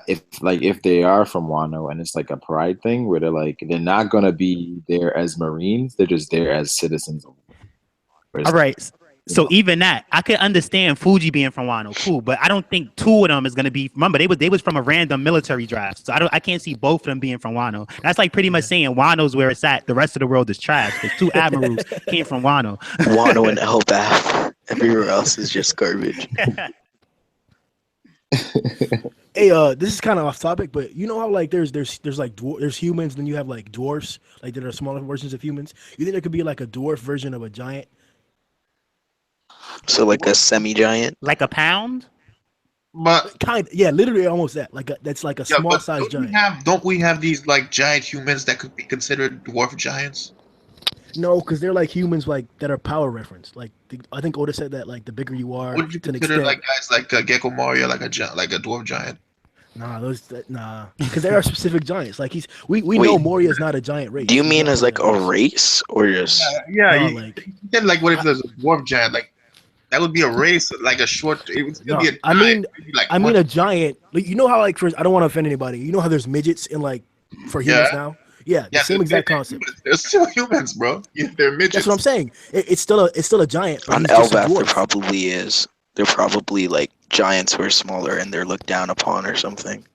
A: if they are from Wano and it's like a pride thing where they're not gonna be there as Marines, they're just there as citizens.
H: all right. So even that, I could understand Fuji being from Wano, cool, but I don't think two of them is gonna be. Remember, they was from a random military draft, so I can't see both of them being from Wano. That's like pretty much saying Wano's where it's at. The rest of the world is trash because two admirals came from Wano.
E: Wano and Elbaf. Everywhere else is just garbage.
F: Hey, this is kind of off topic, but you know how like there's like there's humans, then you have like dwarfs, like there are smaller versions of humans. You think there could be like a dwarf version of a giant?
E: So like a semi-giant.
H: Like a pound?
I: But
F: Yeah, literally almost that. That's like a
I: yeah,
F: small
I: but
F: size giant.
I: don't we have these like giant humans that could be considered dwarf giants?
F: No, because they're like humans like that are power referenced. Like I think Oda said that like the bigger you are,
I: Would you
F: to an
I: consider
F: extent.
I: like guys like Gecko Mario like a dwarf giant?
F: Nah, because there are specific giants. Like we
E: Wait,
F: know Moria is not a giant race.
E: Do you
F: He's
E: mean
F: not
E: as
F: part
E: like
F: of that
E: a
F: race.
E: race or just?
I: Yeah.
F: No,
I: Then like what if there's a dwarf giant? Like that would be a race, like a short. It would still
F: No,
I: be a giant.
F: I mean
I: Maybe, like
F: a giant. Like, you know how like I don't want to offend anybody. You know how there's midgets in like for humans now. Yeah, the same exact concept.
I: They're still humans, bro. Yeah, they're midgets.
F: That's what I'm saying. It's still a giant. But
E: On
F: he's just a
E: Elbaf, there
F: dwarf.
E: probably is. They're probably like giants who are smaller and they're looked down upon or something.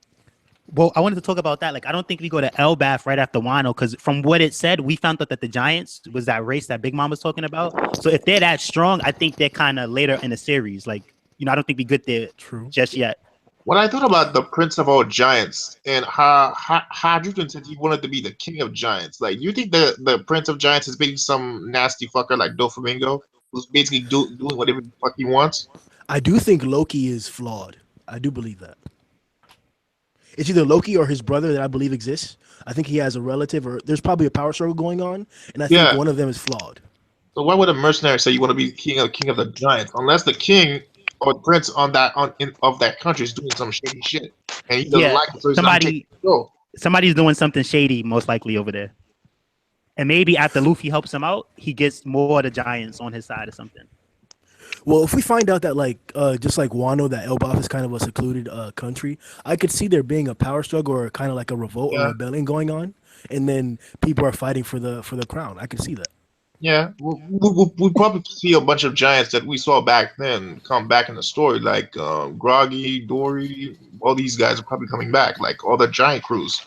H: Well, I wanted to talk about that. Like, I don't think we go to Elbaf right after Wano because from what it said, we found out that the Giants was that race that Big Mom was talking about. So if they're that strong, I think they're kind of later in the series. Like, I don't think we get there just yet.
I: When I thought about the Prince of all Giants and Hadrutan said he wanted to be the king of giants, like, you think the Prince of Giants is basically some nasty fucker like Doflamingo who's basically doing whatever the fuck he wants?
F: I do think Loki is flawed. I do believe that. It's either Loki or his brother that I believe exists. I think he has a relative, or there's probably a power struggle going on, and I think one of them is flawed.
I: So why would a mercenary say you want to be king of the giants unless the king or prince of that country is doing some shady shit and he doesn't like it, so he's not taking control.
H: Somebody's doing something shady, most likely over there. And maybe after Luffy helps him out, he gets more of the Giants on his side or something.
F: Well, if we find out that like just like Wano, that Elbaf is kind of a secluded country, I could see there being a power struggle or kind of like a revolt or rebellion going on, and then people are fighting for the crown. I could see that.
I: Yeah, we'll probably see a bunch of giants that we saw back then come back in the story, like Groggy, Dory. All these guys are probably coming back, like all the giant crews.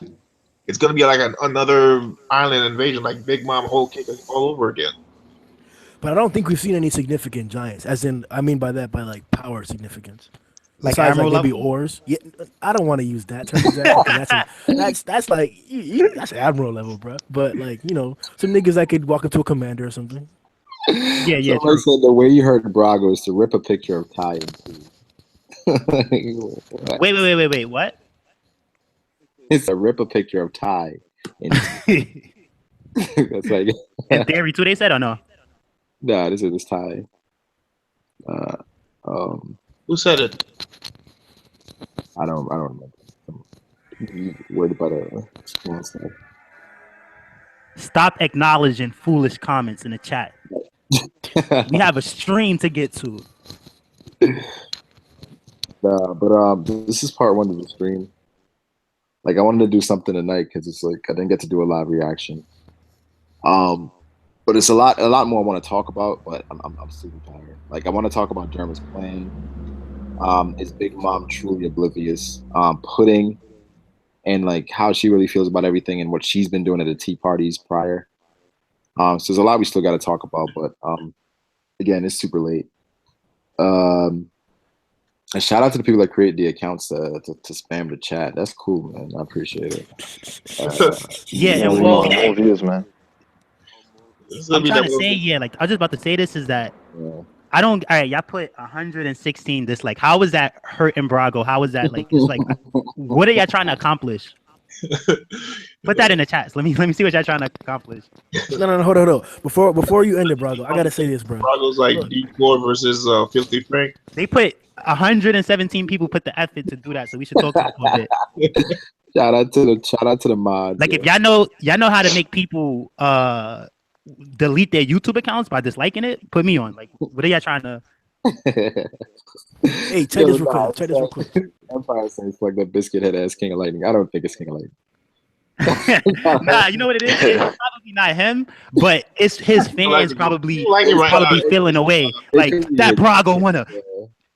I: It's gonna be like another island invasion, like Big Mom whole kick all over again.
F: But I don't think we've seen any significant giants. As in, I mean by like power significance.
H: Like
F: besides
H: Admiral
F: like maybe
H: level?
F: Oars. Yeah, I don't want to use that term exactly. That's like that's Admiral level, bro. But like some niggas that could walk up to a commander or something.
H: Yeah.
A: Someone said the way you heard Brago is to rip a picture of Ty in two.
H: Wait. What?
A: It's a rip a picture of Ty in two. That's like
H: In theory too, they said or no?
A: Nah, this is Ty.
I: Who said it?
A: I don't remember. I'm worried about a small stuff.
H: Stop acknowledging foolish comments in the chat. We have a stream to get to.
A: But this is part one of the stream. Like I wanted to do something tonight because it's like I didn't get to do a live reaction. But it's a lot more I want to talk about. But I'm super tired. Like I want to talk about Germa's plan. Is Big Mom truly oblivious? Pudding, and like how she really feels about everything and what she's been doing at the tea parties prior. So there's a lot we still got to talk about. But again, it's super late. And shout out to the people that create the accounts to spam the chat. That's cool, man. I appreciate it.
G: More views, man.
H: I'm trying to say, like I was just about to say this is that I don't. All right, y'all put 116 dislike. How is that hurting Brago? How is that like? It's like, what are y'all trying to accomplish? Put that in the chats. Let me see what y'all trying to accomplish.
F: No, hold on. Before you end it, Brago, I gotta say this, bro.
I: Brago's like D4 versus Filthy Frank.
H: They put 117 people put the effort to do that, so we should talk to them a bit.
A: Shout out to the mods.
H: Like if y'all know how to make people delete their YouTube accounts by disliking it? Put me on. Like, what are y'all trying to?
F: Hey, check this real quick. Check this real quick.
A: Empire says like the biscuit head ass King of Lightning. I don't think it's King of Lightning.
H: Nah, you know what it is? It's probably not him, but it's his fans probably feeling away. Like that Brago winner.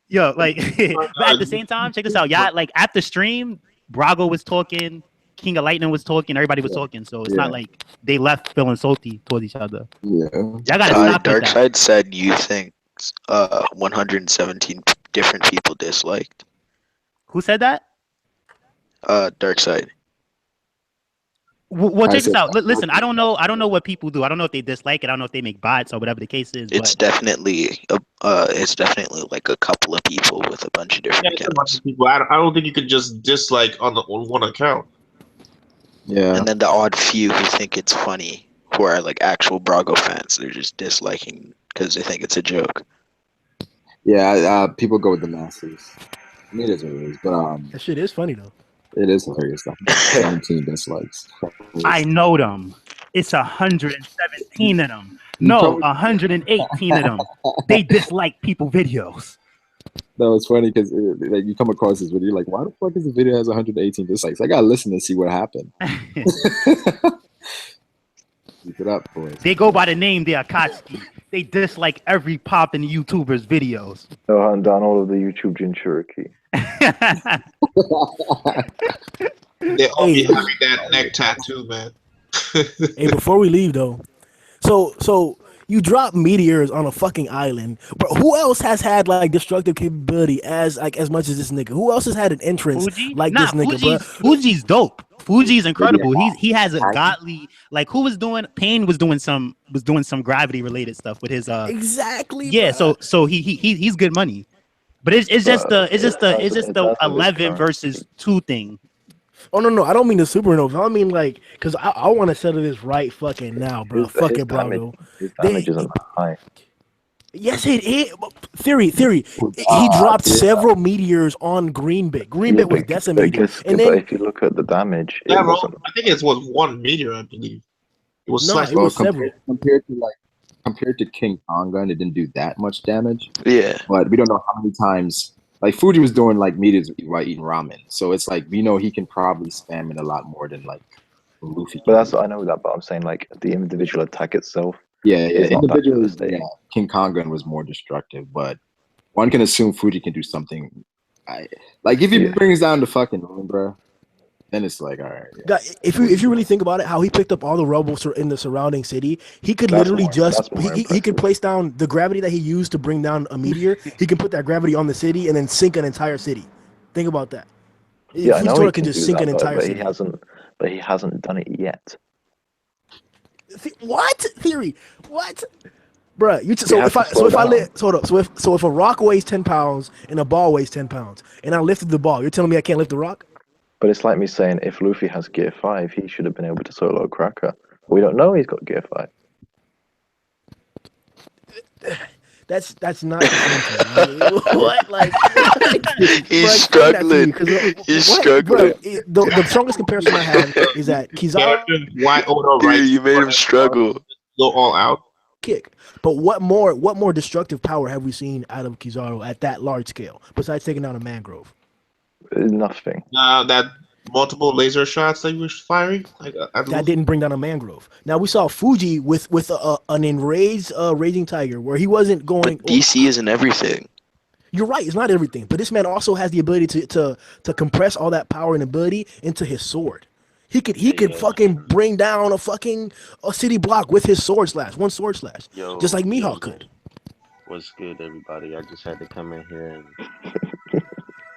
H: Yo, like, but at the same time, check this out. Y'all, like, after stream, Brago was talking, King of Lightning was talking, everybody was talking. So it's not like they left feeling salty towards each other.
A: Yeah.
H: Y'all gotta stop with that.
E: Darkseid said you think 117 different people disliked.
H: Who said that?
E: Darkseid.
H: Well, check this out. Listen, I don't know what people do. I don't know if they dislike it. I don't know if they make bots or whatever the case is.
E: It's definitely like a couple of people with a bunch of different accounts.
I: A bunch of people. I don't think you could just dislike on one account.
E: Yeah. And then the odd few who think it's funny, who are like actual Brago fans, they're just disliking because they think it's a joke.
A: Yeah, people go with the masses. I mean, it is what it is, but
F: that shit is funny though.
A: It is hilarious though. 17 dislikes.
H: I know them. It's 117 of them. No, 118 of them. They dislike people videos.
A: No, it's funny because like you come across this video, you're like, why the fuck is the video has 118 dislikes? I gotta listen and see what happened. Keep it up, boys.
H: They go by the name the Akatsuki. They dislike every popping YouTuber's videos.
G: No, hunt down all of the YouTube Jinchuriki.
I: They all be having that neck tattoo, man.
F: Hey, before we leave though, so you drop meteors on a fucking island, but who else has had like destructive capability as much as this nigga? Who else has had an entrance like this nigga, bro?
H: Fuji's dope. Fuji's incredible. He has a godly, like, who was doing Pain was doing some gravity related stuff with his
F: exactly.
H: Yeah,
F: bro.
H: so he's good money. But it's just the 11 versus 2 thing.
F: Oh no, I don't mean the Supernovas. I mean like, cause I want to settle this right fucking now, bro. Fuck it, Brago.
G: His damage isn't high.
F: Yes, it is. Theory. He dropped several meteors on Greenbit. Greenbit was decimated.
G: But if you look at the damage,
I: I think it was one meteor, I believe. It was
A: several. Compared to King Konga, it didn't do that much damage.
E: Yeah.
A: But we don't know how many times. Like Fuji was doing like meteors while eating ramen, so it's like we know he can probably spam it a lot more than like Luffy.
G: But I know that, but I'm saying like the individual attack itself.
A: Yeah. Individually, King Konga was more destructive, but one can assume Fuji can do something. Like if he brings down the fucking room, bro, then it's like all right. Yeah.
F: If you really think about it, how he picked up all the rubble in the surrounding city, he could literally he could place down the gravity that he used to bring down a meteor. He can put that gravity on the city and then sink an entire city. Think about that.
G: Yeah, I know he can
F: just sink an entire city.
G: But he hasn't done it yet.
F: What theory? What? Bruh, if a rock weighs 10 pounds and a ball weighs 10 pounds and I lifted the ball, you're telling me I can't lift the rock?
G: But it's like me saying if Luffy has Gear 5, he should have been able to solo Cracker. We don't know he's got Gear 5.
F: That's not the same thing. What? Like
E: he's struggling. He's struggling.
F: The strongest comparison I have is that Kizaru.
E: Dude, you made him struggle.
I: Go all out.
F: Kick. But what more destructive power have we seen out of Kizaru at that large scale besides taking down a mangrove?
G: Nothing.
I: That multiple laser shots that you were firing,
F: that didn't bring down a mangrove. Now we saw Fuji with an enraged raging tiger where he wasn't going.
E: But DC isn't everything.
F: You're right, it's not everything, but this man also has the ability to compress all that power and ability into his sword. He could fucking bring down a city block with his sword slash, one sword slash, just like Mihawk could.
J: What's good, everybody? I just had to come in here and.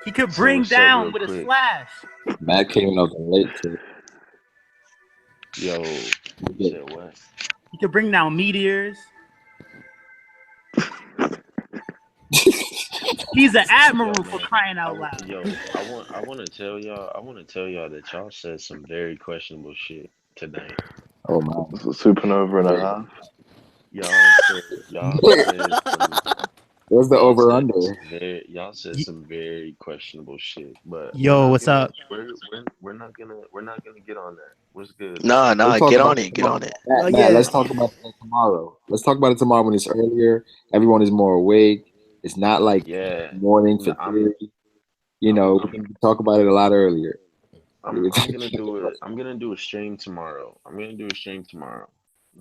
H: He could bring down with a slash.
A: Matt came in late too.
J: Yo, what?
H: He could bring down meteors. He's an admiral for crying out loud.
J: Yo, I want to tell y'all that y'all said some very questionable shit tonight.
G: Oh man, it's a supernova and a half.
J: Y'all said some
A: What's the over under?
J: Y'all said some very questionable shit, but
H: Yo, what's up?
J: We're not gonna get on that. What's good?
E: Nah,
A: Let's talk
E: get
A: about
E: on it, get on it.
A: Matt, let's talk about it tomorrow. Let's talk about it tomorrow when it's earlier. Everyone is more awake. It's not like morning for theory. You know, we can talk about it a lot earlier.
J: I'm gonna do it. I'm gonna do a stream tomorrow.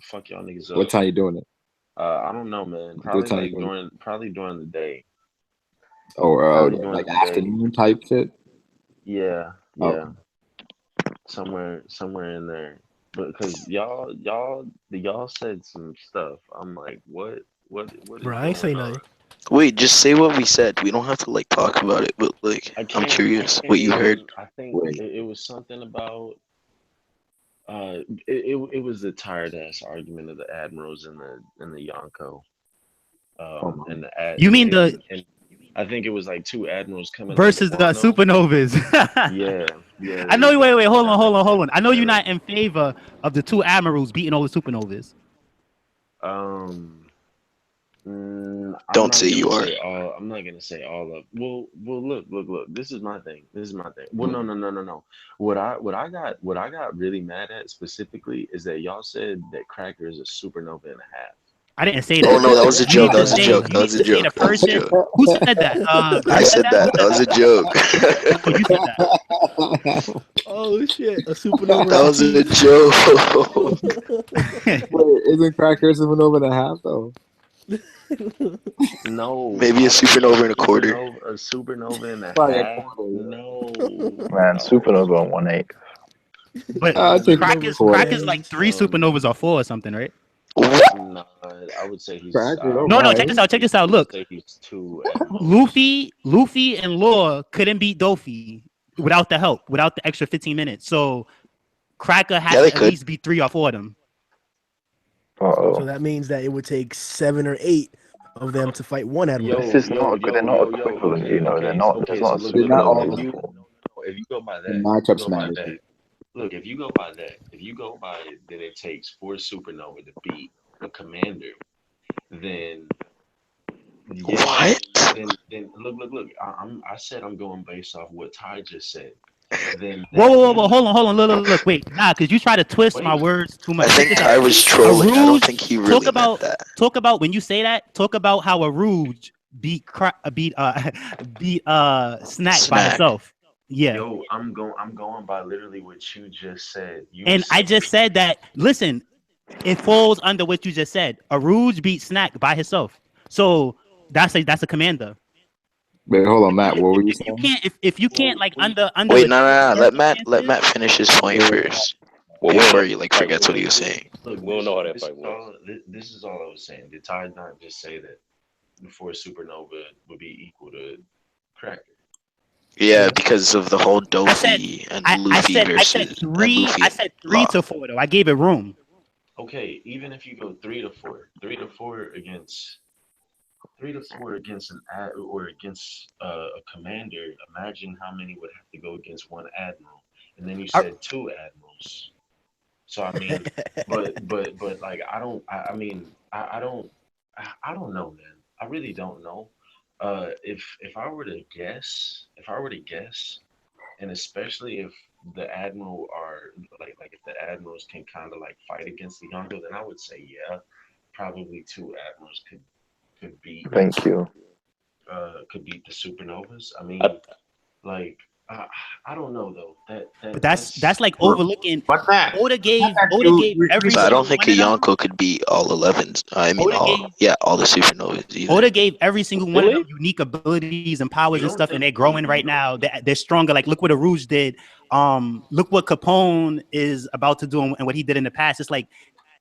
J: Fuck y'all niggas up.
A: What time you doing it?
J: I don't know, man. Probably during the day.
A: Or like afternoon type shit.
J: Yeah. Somewhere in there. But because y'all said some stuff. I'm like, what is
F: Bro, I ain't say
J: going on?
F: nothing.
E: Wait, just say what we said. We don't have to like talk about it, but like I'm curious what you heard.
J: I think it was something about it was the tired ass argument of the admirals and the Yonko. And the
H: You mean the
J: and I think it was like two admirals coming
H: versus the supernovas?
J: Yeah.
H: I know. Wait. Hold on. I know you're not in favor of the two admirals beating all the supernovas.
E: Don't say you are.
J: I'm not gonna say all of. Well. Look. This is my thing. Well, no. What I got really mad at specifically is that y'all said that Cracker is a supernova and a half.
H: I didn't say that.
E: Oh no, that was a joke.
H: That was a joke. Who said that?
E: I said that. That was a joke.
H: Oh, you said that.
F: Oh shit, a supernova.
E: That was a joke.
A: Wait, isn't Cracker a supernova and a half though?
J: No.
E: Maybe a supernova and a quarter.
J: A supernova and a half. No.
G: Man, supernova on 1/8.
H: But Cracker's like 3 supernovas or 4 or something, right?
E: What?
J: No, I would say he's
H: No, check this out. Look.
J: He's 2
H: Luffy and Law couldn't beat Doffy without the help, without the extra 15 minutes. So Cracker has to at least beat 3 or 4 of them.
F: So that means that it would take 7 or 8 of them to fight one admiral.
G: This is not good. They're not equivalent, you know. They're not. There's not a supernova before.
J: If you go by that, look, if you go by that it takes 4 supernova to beat a commander, then
E: what?
J: Then look. I said I'm going based off what Ty just said. Then
H: whoa, hold on, look, wait, because you try to twist my words too much.
E: I think Ty was trolling. I don't think he really meant that.
H: Talk about when you say that. Talk about how Aruj beat Snack by herself. Yeah.
J: Yo, I'm going by literally what you just said.
H: I just said that. Listen, it falls under what you just said. Aruj beat Snack by herself. So that's a commander.
A: Wait, hold on, Matt. What were you saying?
H: If you can't like under.
E: Wait, no. Let Matt finish his point first before he like forgets what he was saying.
J: Look, we'll know how that fight was. This is all I was saying. Did Ty not just say that before supernova would be equal to Cracker?
E: Yeah, because of the whole Doffy and Luffy versus.
H: I said 3 to 4 though. I gave it room.
J: Okay, even if you go 3 to 4 against a commander, imagine how many would have to go against one admiral, and then you said 2 admirals. So I mean, but like I don't know, man. I really don't know. If I were to guess, and especially if the admiral are like if the admirals can kind of like fight against the Yonko, then I would say probably 2 admirals could beat.
G: Thank you.
J: Could beat the supernovas. I mean, I don't know though.
H: But that's like overlooking. Oda gave every.
E: So I don't think a Yonko could beat all 11s. I mean, all the supernovas. Either.
H: Oda gave every single one of them unique abilities and powers and stuff, and they're growing right now. They're stronger. Like look what Aruj did. Look what Capone is about to do and what he did in the past. It's like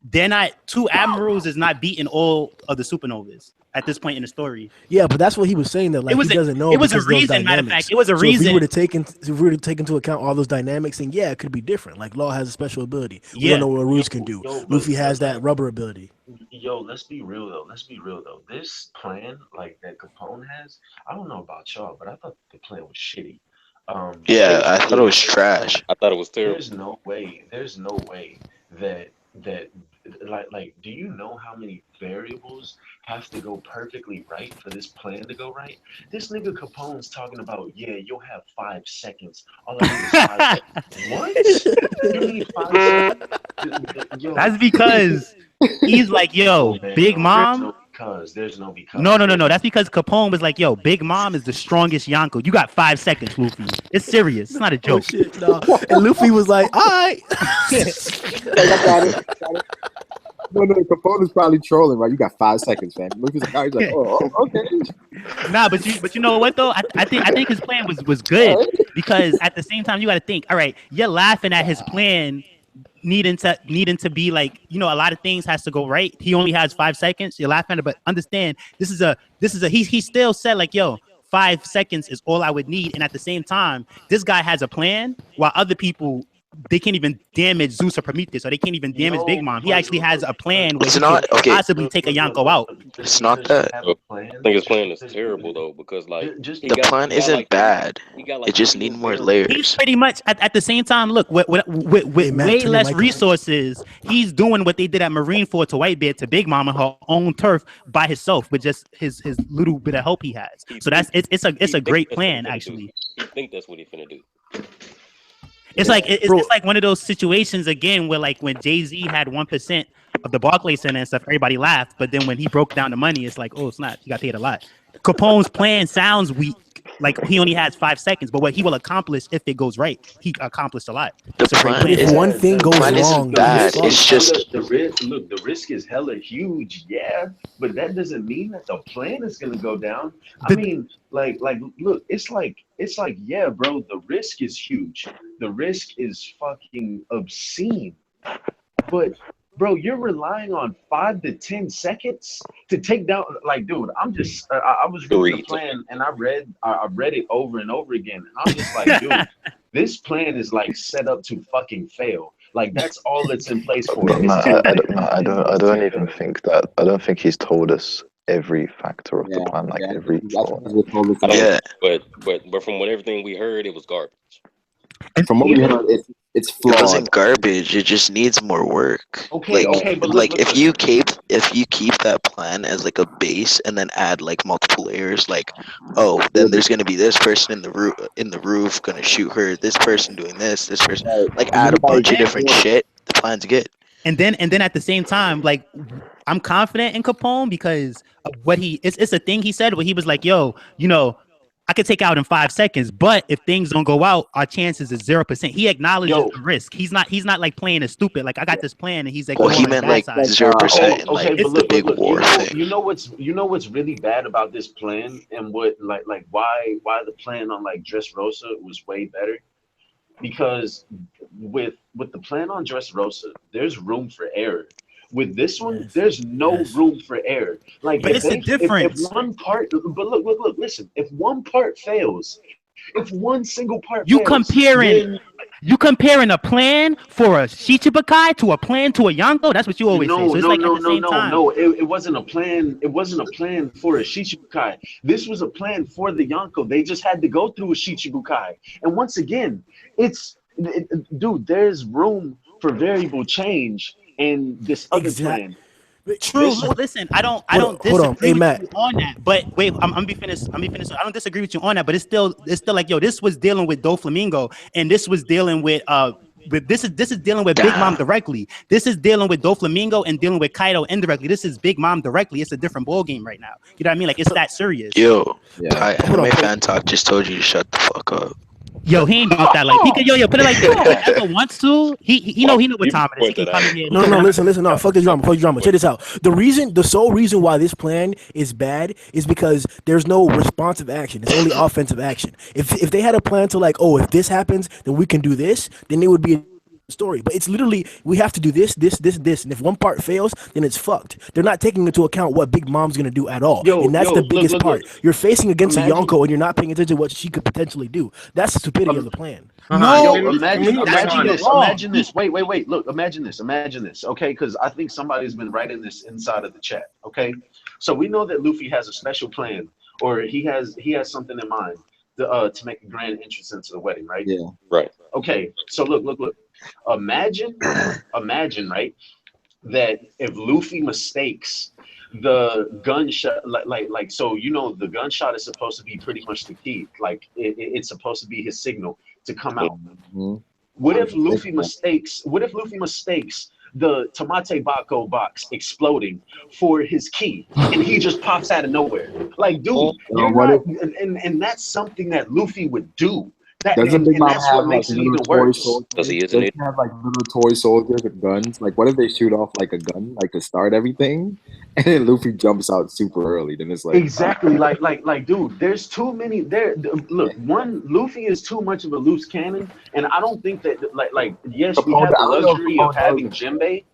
H: they're not 2 admirals is not beating all of the supernovas at this point in the story.
F: Yeah, but that's what he was saying. That like he doesn't know.
H: It was a reason. Matter of fact, it was a reason.
F: If we were to take into account all those dynamics, and it could be different. Like Law has a special ability. We don't know what Aruj can do. Luffy has that rubber ability.
J: Yo, let's be real though. This plan like that Capone has, I don't know about y'all, but I thought the plan was shitty.
E: I thought it was trash.
K: I thought it was terrible.
J: There's no way that like, do you know how many variables have to go perfectly right for this plan to go right? This nigga Capone's talking about, yeah, you'll have 5 seconds. All I need is 5 seconds. What? You need 5 seconds? Yo,
H: That's because he's like,
J: oh
H: yo,
J: man,
H: Big
J: no, there's
H: Mom.
J: no because. There's no because.
H: No. That's because Capone was like, yo, Big Mom is the strongest Yonko. You got 5 seconds, Luffy. It's serious. It's not a
F: Oh
H: joke.
F: shit, no. And Luffy was like, all right.
A: I got it. No, Capone is probably trolling, right? You got 5 seconds, fam. Luffy's like, he's like, oh, okay.
H: Nah, but you know what though? I think his plan was good because at the same time you got to think. All right, you're laughing at his plan needing to be like, you know, a lot of things has to go right. He only has 5 seconds. You're laughing at it, but understand this is a he still said like, yo, 5 seconds is all I would need, and at the same time, this guy has a plan while other people. They can't even damage Zeus or Prometheus, or they can't even damage Big Mom. He actually has a plan where
E: It's
H: he
E: not
H: can
E: okay.
H: possibly take a Yonko out.
E: It's not that.
K: I think his plan is terrible though, because like
E: The plan isn't bad. It just need more
H: He's
E: layers.
H: pretty much at the same time. Look, with
F: Matt,
H: way
F: turn your
H: less
F: mic on.
H: resources, he's doing what they did at Marineford to Whitebeard to Big Mom on her own turf by himself with just his little bit of help he has. So it's a great plan actually.
K: He think that's what he finna do.
H: It's like it's like one of those situations again where like when Jay-Z had 1% of the Barclays Center and stuff, everybody laughed, but then when he broke down the money, it's like, oh snap, he got paid a lot. Capone's plan sounds weak, like he only has 5 seconds, but what he will accomplish if it goes right, he accomplished a lot.
E: The
H: It's a great
E: plan
H: plan.
F: If one thing goes
E: plan isn't
F: wrong,
E: bad.
F: then
E: It's just
J: the risk. Look, the risk is hella huge, yeah, but that doesn't mean that the plan is gonna go down. I mean, like, look, it's like, yeah, bro, the risk is huge. The risk is fucking obscene, but. Bro, you're relying on 5 to 10 seconds to take down. Like, dude, I'm just. I was reading the plan and I read it over and over again. And I'm just like, dude, this plan is like set up to fucking fail. Like that's all it's in place for.
G: But Matt, I don't even think that. I don't think he's told us every factor of the plan, like every flaw.
E: Yeah.
K: But from what everything we heard, it was garbage.
A: From what we heard, it's flawed.
E: It wasn't garbage. It just needs more work.
J: Okay, but
E: like if you keep that plan as like a base and then add like multiple layers, like then there's gonna be this person in the roof gonna shoot her, this person doing this person, like add a bunch of different shit. The plan's good.
H: And then at the same time, like I'm confident in Capone because of what it's a thing he said where he was like, yo, you know, I could take out in 5 seconds, but if things don't go out, our chances is 0%. He acknowledges the risk. He's not like playing as stupid. Like I got this plan, and he's like,
E: well, he meant like 0%. Like it's the big war thing.
J: You know what's really bad about this plan, and what like why the plan on like Dressrosa was way better, because with the plan on Dressrosa, there's room for error. With this one, there's no room for error. Like,
H: but it's a difference.
J: If one part, but look, listen. If one part fails, if one single part
H: you
J: fails,
H: comparing a plan for a Shichibukai to a plan to a Yonko. That's what you always say. So it's
J: no. It wasn't a plan. It wasn't a plan for a Shichibukai. This was a plan for the Yonko. They just had to go through a Shichibukai. And once again, dude, there's room for variable change. And this other plan.
H: True. Listen, I don't disagree with you on that. But wait, I'm be finished. I don't disagree with you on that. But it's still like, yo, this was dealing with Doflamingo, and this was dealing with this is dealing with Big Mom directly. This is dealing with Doflamingo and dealing with Kaido indirectly. This is Big Mom directly. It's a different ball game right now. You know what I mean? Like it's that serious.
E: Yo, anime fan talk just told you to shut the fuck up.
H: Yo, he ain't about that. Like, he could, put it like this. Whoever wants to, he know what time it is. He can come in here.
F: No, listen. No, fuck the drama. Check this out. The sole reason why this plan is bad is because there's no responsive action. It's only offensive action. If they had a plan to like, if this happens, then we can do this, then it would be a story. But it's literally, we have to do this, and if one part fails, then it's fucked. They're not taking into account what Big Mom's gonna do at all, and that's the biggest part. You're facing against a Yonko, and you're not paying attention to what she could potentially do. That's the stupidity of the plan.
J: Imagine this. Wait. Look, imagine this. Okay, because I think somebody's been writing this inside of the chat. Okay, so we know that Luffy has a special plan, or he has something in mind to make a grand entrance into the wedding, right?
K: Yeah. Right.
J: Okay, so look. Imagine, right?
L: that if Luffy mistakes the gunshot, so the gunshot is supposed to be pretty much the key. Like it's supposed to be his signal to come out.
A: Mhm.
L: What if Luffy mistakes? What if Luffy mistakes the Tamatebako box exploding for his key, and he just pops out of nowhere? Like, dude, you're
A: what
L: not,
A: if
L: and that's something that Luffy would do. That
A: doesn't Big
L: and
A: Mom
L: that's
A: have
L: what
A: like
L: makes it
A: little
L: even
A: toy
L: worse.
K: Does
A: soldiers?
K: he, isn't
A: Doesn't
K: it?
A: he have like little toy soldiers with guns? Like, what if they shoot off like a gun, like to start everything, and then Luffy jumps out super early? Then it's like,
L: Exactly, dude. There's too many. Look, Luffy is too much of a loose cannon, and I don't think that yes, we
A: Capone.
L: have the
A: I don't know if
L: luxury of
A: Capone knows
L: having Jinbei.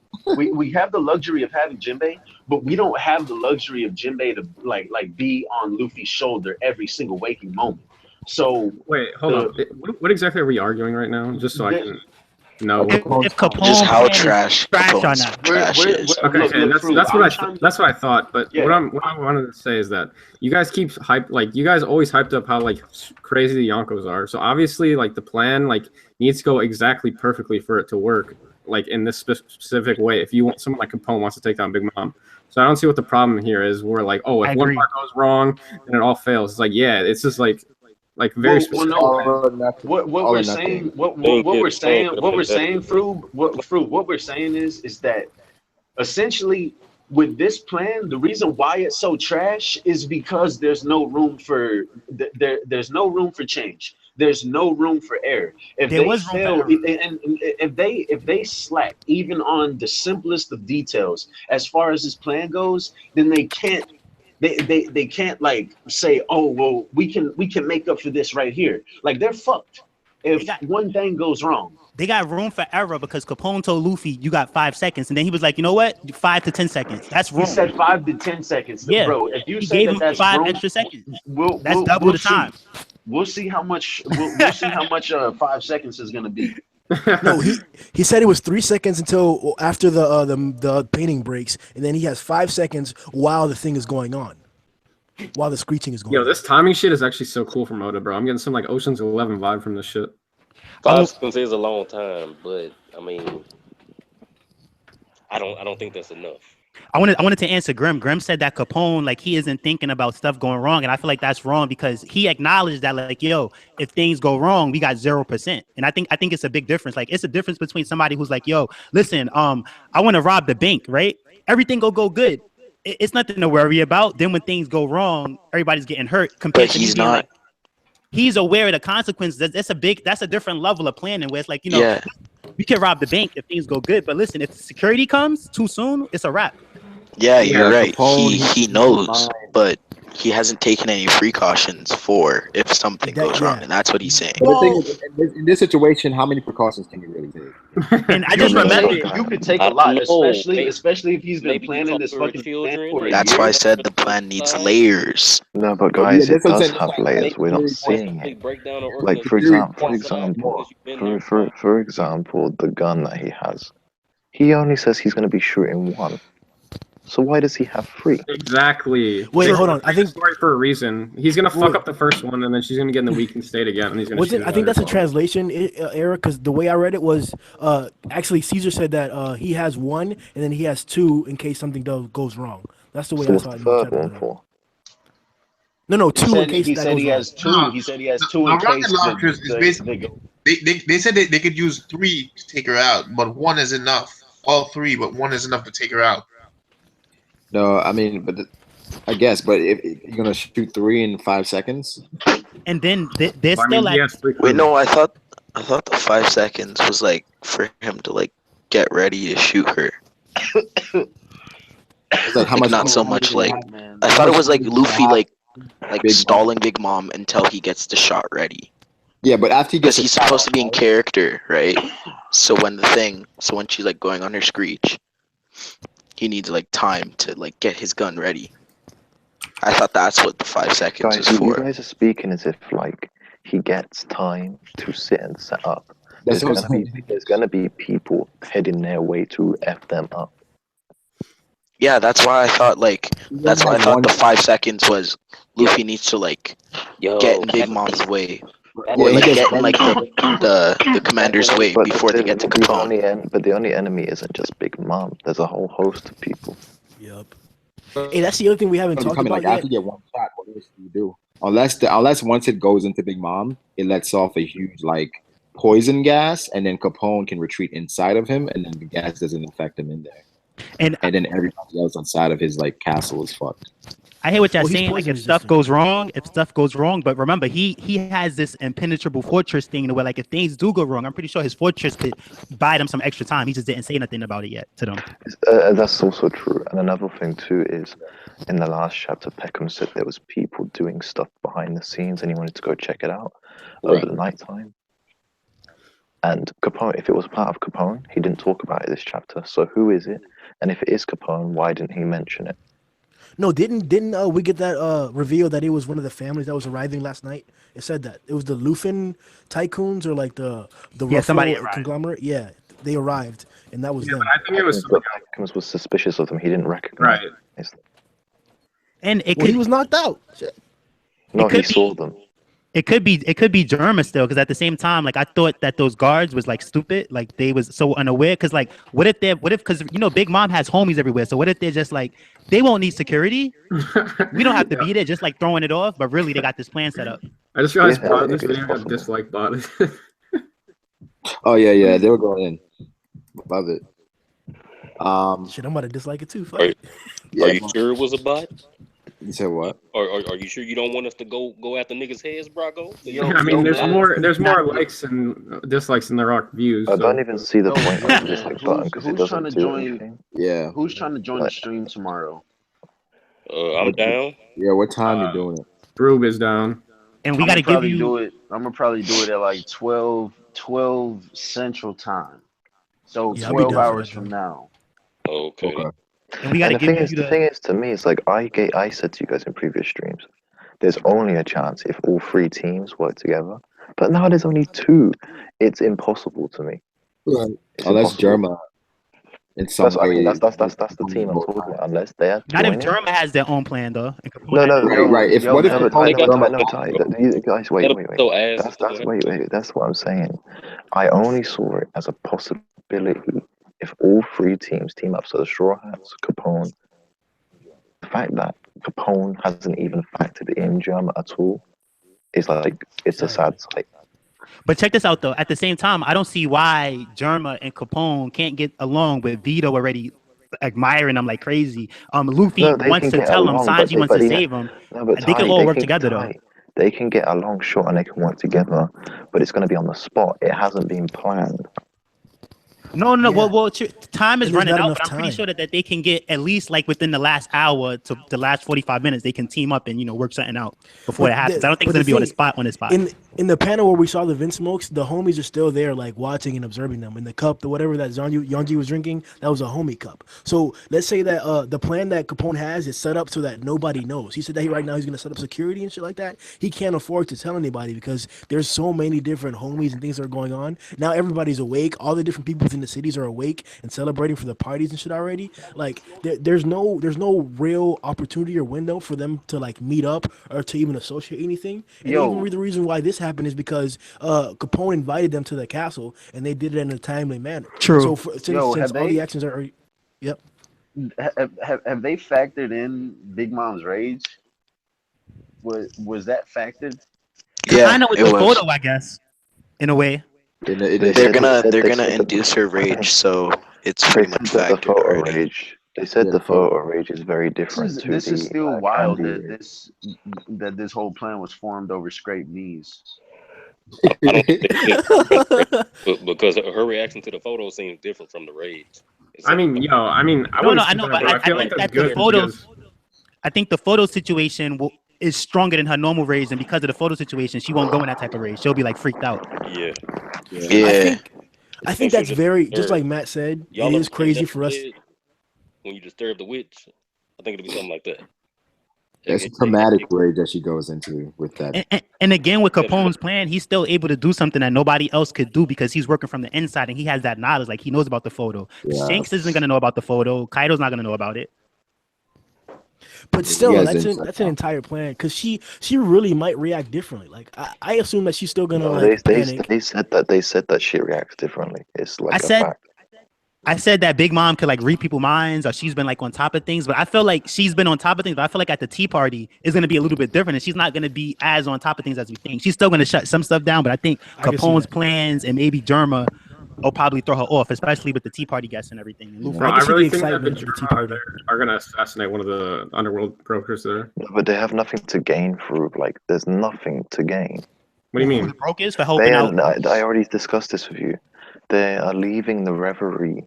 L: We have the luxury of having Jinbei, but we don't have the luxury of Jinbei to be on Luffy's shoulder every single waking moment. So
B: Wait, hold on. What exactly are we arguing right now? Just so I can know.
H: If
E: Just
H: Capone
E: how
H: plan is trash or
E: Capone's
H: not.
E: trash is.
B: Okay,
L: look,
B: okay,
L: Fruit,
B: that's what
L: I'm trying to,
B: that's what I thought. But
L: yeah.
B: what I wanted to say is that you guys keep you guys always hyped up how crazy the Yonkos are. So obviously the plan needs to go exactly perfectly for it to work in this specific way. If you want someone like Capone wants to take down Big Mom, so I don't see what the problem here is. We're if
H: I
B: one
H: agree.
B: part goes wrong, then it all fails. It's yeah, it's just very specific.
L: no.
A: all or nothing.
L: What
A: All
L: we're
A: or nothing.
L: saying, what
K: Think
L: we're
K: it plan
L: saying,
K: could have
L: what
K: been
L: we're
K: better.
L: saying, what we're saying is that essentially with this plan, the reason why it's so trash is because there's no room for there's no room for change. There's no room for error. If
H: There
L: they
H: was room for
L: fail,
H: error.
L: and if they slack even on the simplest of details as far as this plan goes, then they can't say, oh well, we can make up for this right here. Like they're fucked
H: They
L: if
H: got
L: one thing goes wrong.
H: they got room for error because Capone told Luffy, "You got 5 seconds," and then he was like, "You know what? 5 to 10 seconds. That's
L: He
H: room."
L: said 5 to 10 seconds,
H: Yeah,
L: bro. If you
H: he
L: say
H: gave
L: that
H: him
L: that's
H: 5
L: room,
H: extra seconds.
L: we'll
H: That's
L: we'll
H: double
L: we'll
H: the
L: see.
H: time.
L: We'll see how much we'll see how much 5 seconds is gonna be.
F: No, he said it was 3 seconds until after the painting breaks, and then he has 5 seconds while the thing is going on, while the screeching is going
B: Yo,
F: on.
B: this timing shit is actually so cool from Oda, bro. I'm getting some Ocean's 11 vibe from this shit.
K: 5 seconds is a long time, but I mean, I don't think that's enough.
H: I wanted to answer Grim. Grim said that Capone, he isn't thinking about stuff going wrong, and I feel like that's wrong because he acknowledged that, yo, if things go wrong, we got 0%, and I think it's a big difference. It's a difference between somebody who's like, yo, listen, I want to rob the bank, right? Everything go good. It's nothing to worry about. Then when things go wrong, everybody's getting hurt. Compared
E: But
H: to me
E: he's
H: being
E: not.
H: he's aware of the consequences. That's a different level of planning where it's
E: Yeah.
H: we can rob the bank if things go good, but listen, if security comes too soon, it's a wrap.
E: Yeah, you're right.
A: Capone,
E: He knows, but he hasn't taken any precautions for if something goes wrong, and that's what he's saying.
A: But the thing
H: Well,
A: is, in this situation, how many precautions can you really take?
H: and I
L: You
H: just
L: could
H: remembered.
L: take a
K: I
L: lot,
K: don't know.
L: especially if he's been
K: Maybe you
L: planning
K: talk
L: this
K: to her
L: fucking plan
K: children.
L: for a
K: Maybe
E: That's
K: you
E: why I
L: year.
K: talk to
E: said
K: her
E: the plan needs
K: side.
E: layers.
G: No, but
A: So yeah,
G: guys, it
A: that's what I'm
G: does
A: saying.
G: have layers.
K: Maybe
G: We're not
A: Theory point,
G: seeing it.
K: break down an
G: Like
A: the
G: for
A: theory
K: organization
G: for
A: point
K: side
G: example,
K: because you've been there
G: for
K: a
G: for
K: while.
G: for example, the gun that he has, he only says he's going to be shooting one. So why does he have three?
B: Exactly.
F: Wait,
B: They
F: hold on. I
B: make the
F: think
B: story for a reason. He's gonna fuck
F: wait,
B: up the first one, and then she's gonna get in the weakened state again, and he's gonna
F: was
B: shoot
F: it?
B: it
F: I
B: at
F: think
B: her.
F: that's a translation error because the way I read it was actually Caesar said that he has one and then he has two in case something goes wrong. That's the way
G: So
F: I
G: what's
F: saw
G: the
F: it in the
G: third
F: chapter
G: one
F: that I read.
G: for?
F: No,
L: He
F: two in
L: said
F: case
L: he
F: that
L: said
F: goes
L: he
F: wrong.
L: has two. He said he has two
I: A
L: in
I: rocket
L: case
I: launcher is basically.
L: they go.
I: They said that they could use three to take her out, but one is enough. All three, but one is enough to take her out.
A: No, I mean, I guess, but if you're gonna shoot three in 5 seconds,
H: And then there's
B: Well, I mean,
H: still
B: he
H: at
B: has three
E: Wait,
B: crews.
E: no, I thought the 5 seconds was for him to get ready to shoot her.
A: it's like how much
E: Not so
A: time
E: much
A: do you have?
L: Man.
E: I
A: How
E: thought it
A: much
E: was
A: time do you
E: Luffy
A: have? Big Mom.
E: stalling Big Mom until he gets the shot ready.
A: Yeah, but after he
E: Because
A: gets the
E: he's
A: shot
E: supposed to
A: off,
E: be in
A: right?
E: character, right? So when she's going on her screech, he needs time to get his gun ready. I thought that's what the 5 seconds
G: Guys,
E: was
G: you
E: for.
G: guys are speaking as if he gets time to sit and set up.
A: That's what I'm saying.
G: There's gonna be people heading their way to f them up.
E: Yeah, that's why I thought
A: He's
E: that's
A: only
E: why I
A: had
E: thought
A: one
E: the
A: shot.
E: 5 seconds was Luffy needs to get
K: Yo,
E: in Big Mom's way. Or
A: he
E: like
A: gets
E: getting like the commander's way
G: But
E: before they get to Capone.
G: the only enemy isn't just Big Mom. There's a whole host of people.
F: Yep. Hey, that's the other thing we haven't talked
A: coming
F: about
A: like
F: yet.
A: after you get one shot, what else do you do? Unless once it goes into Big Mom, it lets off a huge like poison gas, and then Capone can retreat inside of him, and then the gas doesn't affect him in there.
H: And
A: then everybody else outside of his like castle is fucked.
H: I hear what y'all
F: Well, he's
H: saying. Like
F: poison
H: if stuff
F: resistant.
H: goes wrong, but remember he has this impenetrable fortress thing where like if things do go wrong, I'm pretty sure his fortress could buy them some extra time. He just didn't say nothing about it yet to them.
G: That's also true. And another thing too is, in the last chapter, Peckham said there was people doing stuff behind the scenes, and he wanted to go check it out over the nighttime. And Capone, if it was part of Capone, he didn't talk about it this chapter. So who is it? And if it is Capone, why didn't he mention it?
F: No, didn't we get that reveal that it was one of the families that was arriving last night? It said that it was the Luffy tycoons or like the
H: somebody
F: Ruffalo conglomerate. Yeah, they arrived, and that was them.
B: I think it was
G: But Peckham was suspicious of them. He didn't recognize
B: right.
G: them.
H: And it
F: Well,
H: could
F: he was knocked out. Shit.
G: No, he
H: could
G: saw them.
H: It could be Germa still, because at the same time, like I thought that those guards was like stupid, like they was so unaware. Because like, because you know, Big Mom has homies everywhere. So what if they're just like they won't need security? We don't have to be there, just like throwing it off. But really, they got this plan set up.
B: I just realized this video got dislike bot.
A: Oh yeah, they were going in. Love it.
F: Shit, I'm about to dislike it too. Fuck
K: Are
F: it.
K: you sure it was a bot?
A: You said what?
K: Are you sure you don't want us to go after niggas' heads, Brago?
B: I mean, there's more likes and dislikes in the Rock views.
G: I don't even see the point of the dislike button because it
L: Who's trying
G: doesn't
L: to
G: do
L: join?
G: anything.
A: Yeah.
L: Who's trying to join the stream tomorrow?
K: I'm down.
A: Yeah, what time you doing it?
B: Rube is down.
H: And we got to give you.
L: I'm gonna probably do it at like 12 Central Time. So
F: Yeah, I'll be
L: 12
F: down for
L: hours
F: that,
L: from
F: John.
L: now.
K: Okay.
H: And we got to
G: the
H: give
G: thing
H: you
G: is, the thing is, to me, it's like I said to you guys in previous streams, there's only a chance if all three teams work together. But now there's only two. It's impossible to me.
A: Unless Germa in some way.
G: That's the team I'm talking about. Unless they are
H: Not if
G: joining.
H: Germa has their own plan though.
G: No,
A: right. If what if
G: I know, Ty. Guys, wait.
K: Wait.
G: That's what I'm saying. I only saw it as a possibility if all three teams team up. So the Straw Hats, Capone. The fact that Capone hasn't even factored in Germa at all is like it's a sad sight.
H: But check this out though. At the same time, I don't see why Germa and Capone can't get along with Vito already admiring them like crazy. Luffy wants to tell him, Sanji wants to save him. They can all work together though.
G: They can get along, sure, and they can work together, but it's going to be on the spot. It hasn't been planned.
H: No.
F: Yeah.
H: Well, time is
F: And there's
H: running
F: not
H: out,
F: enough
H: but I'm pretty
F: time.
H: sure that they can get at least like within the last hour to the last 45 minutes, they can team up and work something out before it happens. I don't think it's gonna be on the spot.
F: In the panel where we saw the Vince Smokes, the homies are still there, like watching and observing them. In the cup, whatever that Yonji was drinking, that was a homie cup. So let's say that the plan that Capone has is set up so that nobody knows. He said that right now he's gonna set up security and shit like that. He can't afford to tell anybody because there's so many different homies and things that are going on. Now everybody's awake. All the different people within the cities are awake and celebrating for the parties and shit already. Like there's no real opportunity or window for them to like meet up or to even associate anything. And even the reason why this happened is because Capone invited them to the castle and they did it in a timely manner.
H: True.
F: So since all the actions are, yep.
L: Have they factored in Big Mom's rage? Was that factored?
E: Yeah,
H: kind of with
E: it
H: the
E: was.
H: photo, I guess, in a way.
E: They're gonna induce her rage, so it's pretty much factored already.
G: They said the photo rage is very different.
L: This is still wild
G: candy
L: that this whole plan was formed over scraped knees.
K: I don't think but because her reaction to the photo seems different from the rage.
B: I mean, I know,
H: but I
B: feel
H: think
B: like
H: that
B: that's
H: the
B: good
H: photos. I think the photo situation is stronger than her normal rage, and because of the photo situation, she won't go in that type of rage. She'll be like freaked out.
K: Yeah.
F: I think that's very just like Matt said. It is crazy for us.
K: When you disturb the witch, I think it'll be something like that.
A: It's a traumatic rage that she goes into with that.
H: And again, with Capone's plan, he's still able to do something that nobody else could do because he's working from the inside and he has that knowledge. Like he knows about the photo.
A: Yeah.
H: Shanks isn't gonna know about the photo. Kaido's not gonna know about it.
F: But
A: You
F: still,
A: guys
F: that's
A: didn't
F: an entire plan because she really might react differently. Like I assume that she's still gonna
G: No,
F: like panic.
G: they said that she reacts differently. It's
H: I
G: like a
H: said
G: fact.
H: I said that Big Mom could like read people's minds, or she's been like on top of things. But I feel like she's been on top of things. But I feel like at the tea party is going to be a little bit different, and she's not going to be as on top of things as we think. She's still going to shut some stuff down, but I think
F: I can see
H: Capone's
F: that.
H: plans and maybe Germa will probably throw her off, especially with the tea party guests and everything. And Luffy.
B: Bro,
F: I
B: I
F: can see
B: really
F: the
B: think that the
F: excitement of the tea
B: Germa
F: party.
B: are gonna assassinate one of the underworld brokers there.
G: No, but they have nothing to gain through. Like, there's nothing to gain.
B: What do you
H: Who
B: mean?
H: the broke is for
G: They
H: helping
G: are.
H: out.
G: I already discussed this with you. They are leaving the reverie.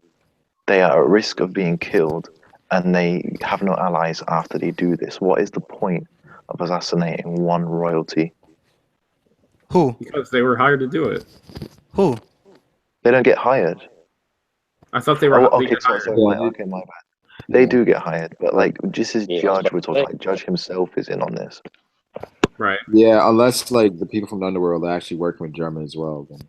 G: They are at risk of being killed, and they have no allies after they do this. What is the point of assassinating one royalty?
H: Who?
B: Because they were hired to do it.
H: Who?
G: They don't get hired.
B: I thought they were.
G: Oh,
B: they
G: okay,
B: get
G: so,
B: hired.
G: okay, my bad. They do get hired, but like this is
K: Yeah, I was
G: Judge.
K: about
G: We're
K: to
G: talking
K: say.
G: like Judge himself is in on this.
B: Right.
A: Yeah, unless like the people from the underworld are actually working with German as well. Then.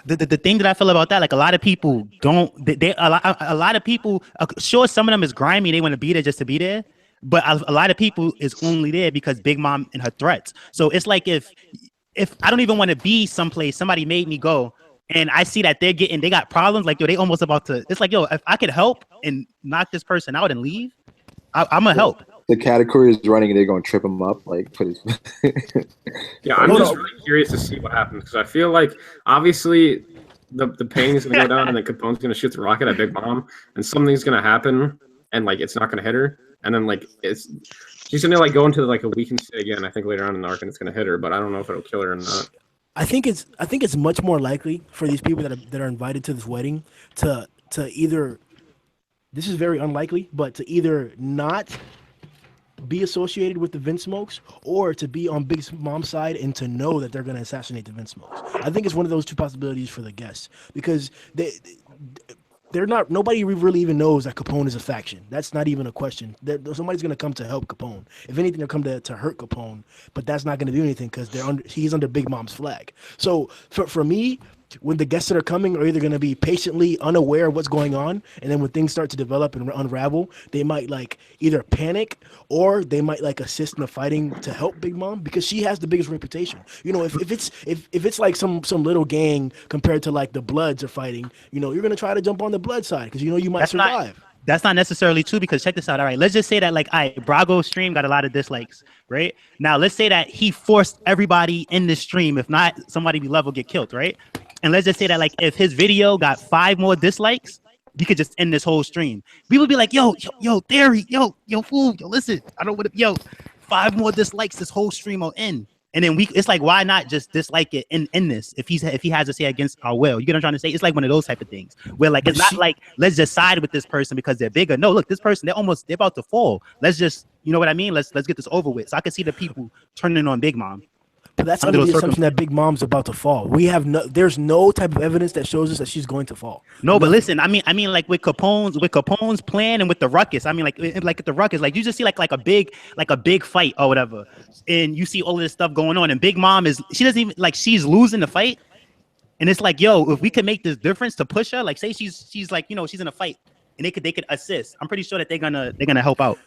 H: The thing that I feel about that, like a lot of people don't, a lot of people, sure, some of them is grimy, they want to be there just to be there, but a lot of people is only there because Big Mom and her threats. So it's like if I don't even want to be someplace, somebody made me go, and I see that they got problems, like yo, they almost about to. It's like yo, if I could help and knock this person out and leave, I'm gonna help.
A: The category is running and they're going to trip him up, like put his.
B: Yeah, I'm just really curious to see what happens because I feel like obviously the pain is gonna go down and then Capone's gonna shoot the rocket at Big Mom and something's gonna happen and like it's not gonna hit her and then like she's gonna like go into like a weakened state again. I think later on in the arc and it's gonna hit her, but I don't know if it'll kill her or not.
F: I think it's much more likely for these people that are invited to this wedding to either, this is very unlikely, but to either not be associated with the Vince Smokes or to be on Big Mom's side and to know that they're going to assassinate the Vince Smokes. I think it's one of those two possibilities for the guests because they're not, nobody really even knows that Capone is a faction. That's not even a question. Somebody's going to come to help Capone. If anything, they'll come to hurt Capone, but that's not going to do anything because he's under Big Mom's flag. So for me, when the guests that are coming are either going to be patiently unaware of what's going on, and then when things start to develop and unravel, they might like either panic or they might like assist in the fighting to help Big Mom because she has the biggest reputation. You know, if it's like some little gang compared to like the Bloods are fighting, you know, you're going to try to jump on the Blood side because you know you might survive.
H: That's not necessarily true because check this out. All right, let's just say that like Brago's stream got a lot of dislikes, right? Now let's say that he forced everybody in this stream. If not, somebody we love will get killed, right? And let's just say that like if his video got 5 more dislikes, we could just end this whole stream. We would be like, yo, Theory, yo, fool, yo, listen, I don't want to, 5 more dislikes, this whole stream will end. And then it's like, why not just dislike it and end this if he has to say against our will? You get what I'm trying to say? It's like one of those type of things where like it's not like let's just side with this person because they're bigger. No, look, this person they're about to fall. Let's just, you know what I mean? Let's get this over with. So I can see the people turning on Big Mom.
F: But that's under the assumption that Big Mom's about to fall. There's no type of evidence that shows us that she's going to fall.
H: No, but listen, I mean, like with Capone's plan and with the ruckus. I mean, like at the ruckus, like you just see like a big fight or whatever, and you see all of this stuff going on, and Big Mom she doesn't even like she's losing the fight, and it's like, yo, if we could make this difference to push her, like say she's like, you know, she's in a fight, and they could assist. I'm pretty sure that they're gonna help out.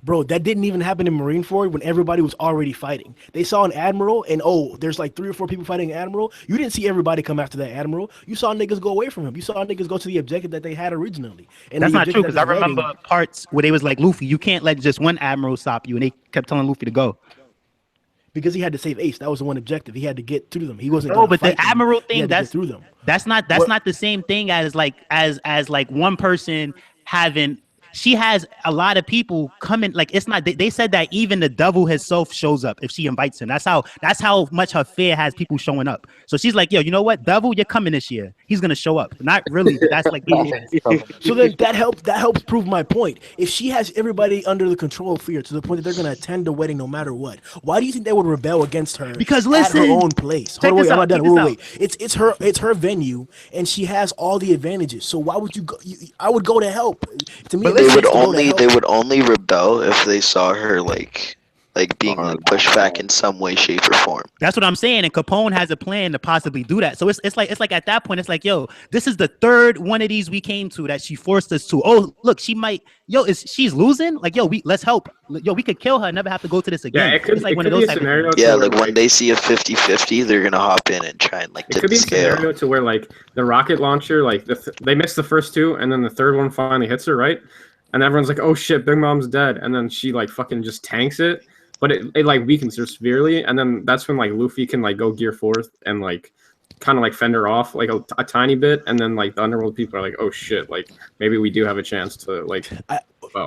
F: Bro, that didn't even happen in Marineford when everybody was already fighting. They saw an Admiral and there's like 3 or 4 people fighting an Admiral. You didn't see everybody come after that Admiral. You saw niggas go away from him. You saw niggas go to the objective that they had originally. And
H: that's not true because I remember parts where they was like, Luffy, you can't let just one Admiral stop you, and they kept telling Luffy to go.
F: Because he had to save Ace. That was the one objective. He had to get through them. He wasn't.
H: No, but the Admiral thing, that's
F: through them.
H: That's not the same thing as like one person having. She has a lot of people coming. Like it's not. They said that even the devil himself shows up if she invites him. That's how much her fear has people showing up. So she's like, yo, you know what, devil, you're coming this year. He's gonna show up. Not really, but that's like.
F: So then that helps prove my point. If she has everybody under the control of fear to the point that they're gonna attend the wedding no matter what, why do you think they would rebel against her?
H: Because listen,
F: at her own place. Hold on, wait, I'm not done. Wait. It's her venue, and she has all the advantages. So why would you go? I would go to help. To me,
E: they would only rebel if they saw her like like being like pushed back in some way, shape, or form.
H: That's what I'm saying. And Capone has a plan to possibly do that. So it's like at that point, it's like, yo, this is the third one of these we came to that she forced us to. Oh, look, she might, she's losing? Like, yo, let's help. Yo, we could kill her and never have to go to this again.
B: Yeah, it could,
H: it's like
B: it
H: one
B: could
H: of
B: be
H: those
B: a
H: type of
B: scenario.
H: things.
E: Yeah,
B: where,
E: like when they see a 50-50, they're gonna hop in and try and like
B: it
E: tip
B: could
E: the
B: be a
E: scale.
B: scenario to where like the rocket launcher, like they missed the first two, and then the third one finally hits her, right? And everyone's like, "Oh shit, Big Mom's dead," and then she like fucking just tanks it, but it like weakens her severely, and then that's when like Luffy can like go gear forth and like kind of like fend her off like a tiny bit, and then like the underworld people are like, "Oh shit, like maybe we do have a chance to like."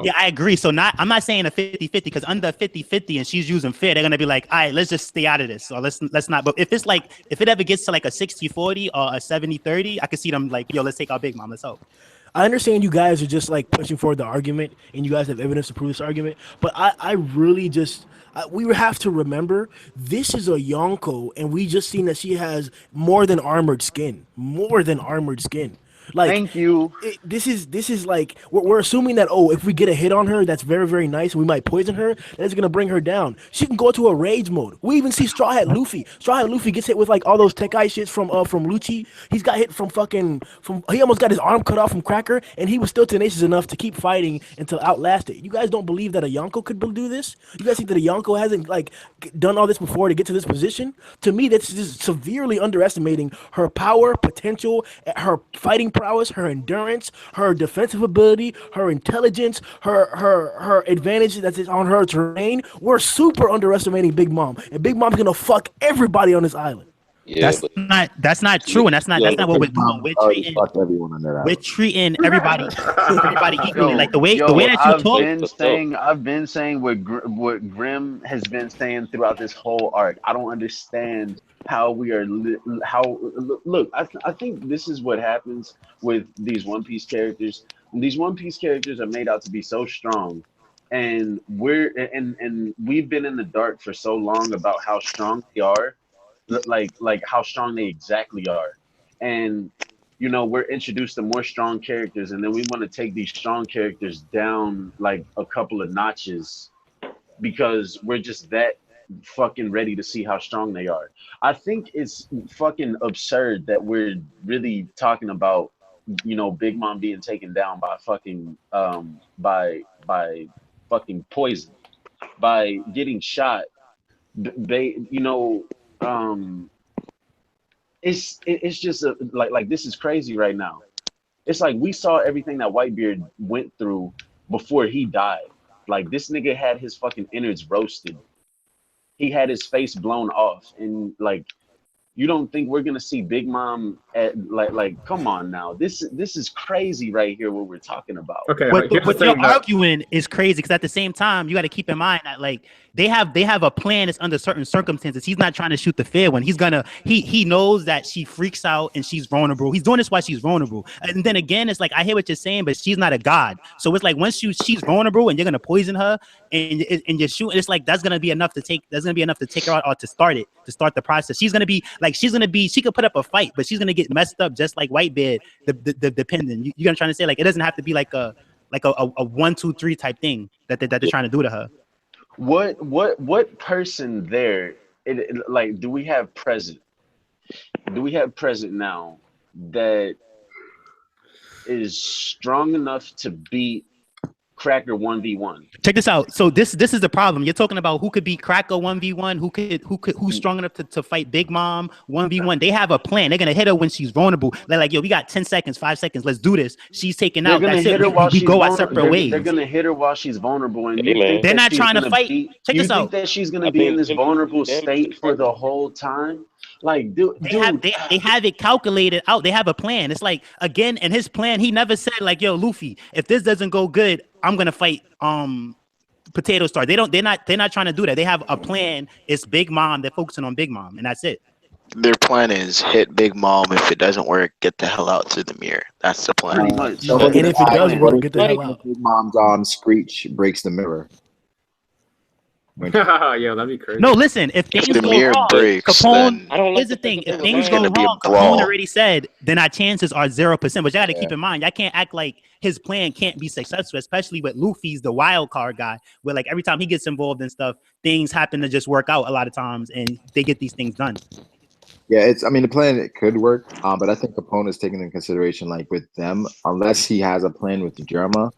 H: Yeah, I agree. So I'm not saying a 50-50 because under 50-50 and she's using fear, they're gonna be like, all right, let's just stay out of this. Or let's not. But if it ever gets to like a 60-40 or a 70-30, I could see them like, yo, let's take our Big Mom. Let's help.
F: I understand you guys are just like pushing forward the argument, and you guys have evidence to prove this argument. But I really just we have to remember this is a Yonko, and we just seen that she has more than armored skin, Like,
L: Thank you.
F: This is like we're assuming that if we get a hit on her, that's very very nice. We might poison her. That's gonna bring her down. She can go to a rage mode. We even see Straw Hat Luffy. Straw Hat Luffy gets hit with like all those Tekai shits from Lucci. He's got hit from he almost got his arm cut off from Cracker, and he was still tenacious enough to keep fighting until outlast it. You guys don't believe that a Yonko could do this? You guys think that a Yonko hasn't like done all this before to get to this position? To me, that's just severely underestimating her power, potential, her fighting prowess, her endurance, her defensive ability, her intelligence, her advantage that's on her terrain. We're super underestimating Big Mom, and Big Mom's gonna fuck everybody on this island.
K: Yeah,
H: That's not true, and that's not what we're doing. We're treating everybody equally. Like the way that you talk.
L: I've been saying what Grim has been saying throughout this whole arc. I don't understand how we are look. I think this is what happens with these One Piece characters. These One Piece characters are made out to be so strong, and we've been in the dark for so long about how strong they are. Like how strong they exactly are, and we're introduced to more strong characters, and then we want to take these strong characters down like a couple of notches because we're just that fucking ready to see how strong they are. I think it's fucking absurd that we're really talking about Big Mom being taken down by fucking by fucking poison, by getting shot. It's just like this is crazy right now. It's like we saw everything that Whitebeard went through before he died. Like this nigga had his fucking innards roasted. He had his face blown off, and like you don't think we're gonna see Big Mom at like come on now. This is crazy right here what we're talking about.
B: Okay,
H: but your arguing is crazy because at the same time you got to keep in mind that like they have a plan that's under certain circumstances. He's not trying to shoot the fair one. He knows that she freaks out and she's vulnerable. He's doing this while she's vulnerable. And then again, it's like I hear what you're saying, but she's not a god. So it's like once she's vulnerable and you're gonna poison her and you're shooting, it's like that's gonna be enough to take her out or to start the process. She could put up a fight, but she's gonna get messed up just like Whitebeard, the dependent. You're gonna try to say like it doesn't have to be like a 1, 2, 3 type thing that they're trying to do to her.
L: What person there? Like, do we have present? Do we have present now that is strong enough to beat Cracker 1v1?
H: Check this out. So this is the problem. You're talking about who could beat Cracker 1v1, who's strong enough to fight Big Mom 1v1. They have a plan. They're gonna hit her when she's vulnerable. They're like, yo, we got 10 seconds, 5 seconds. Let's do this. She's taken out. That's it. We go our separate ways.
L: They're gonna hit her while she's vulnerable, and
H: they're not trying to fight. Check this out.
L: You think that she's gonna be in this vulnerable state for the whole time? Like, dude,
H: they have it calculated out. They have a plan. It's like again, in his plan, he never said like, "Yo, Luffy, if this doesn't go good, I'm gonna fight Potato Star." They're not trying to do that. They have a plan. It's Big Mom. They're focusing on Big Mom, and that's it.
E: Their plan is hit Big Mom. If it doesn't work, get the hell out through the mirror. That's the plan.
F: And if it does work, get the hell out.
A: Big Mom's Screech breaks the mirror.
B: Yeah, that'd be crazy.
H: No, listen. If things
E: If the
H: go
E: mirror
H: wrong,
E: breaks,
H: Capone.
E: then
K: I don't
H: Here's
K: like
H: the
K: the
H: thing: if
K: physical
H: things
E: it's
H: go
E: gonna
K: violence.
E: be a
H: wrong, Capone
E: brawl.
H: already said then our chances are 0%. But you got to keep
A: Yeah.
H: in mind, y'all can't act like his plan can't be successful, especially with Luffy's the wild card guy, where like every time he gets involved in stuff, things happen to just work out a lot of times, and they get these things done.
A: Yeah, it's. I mean, the plan it could work, but I think Capone is taking into consideration like with them, unless he has a plan with Germa,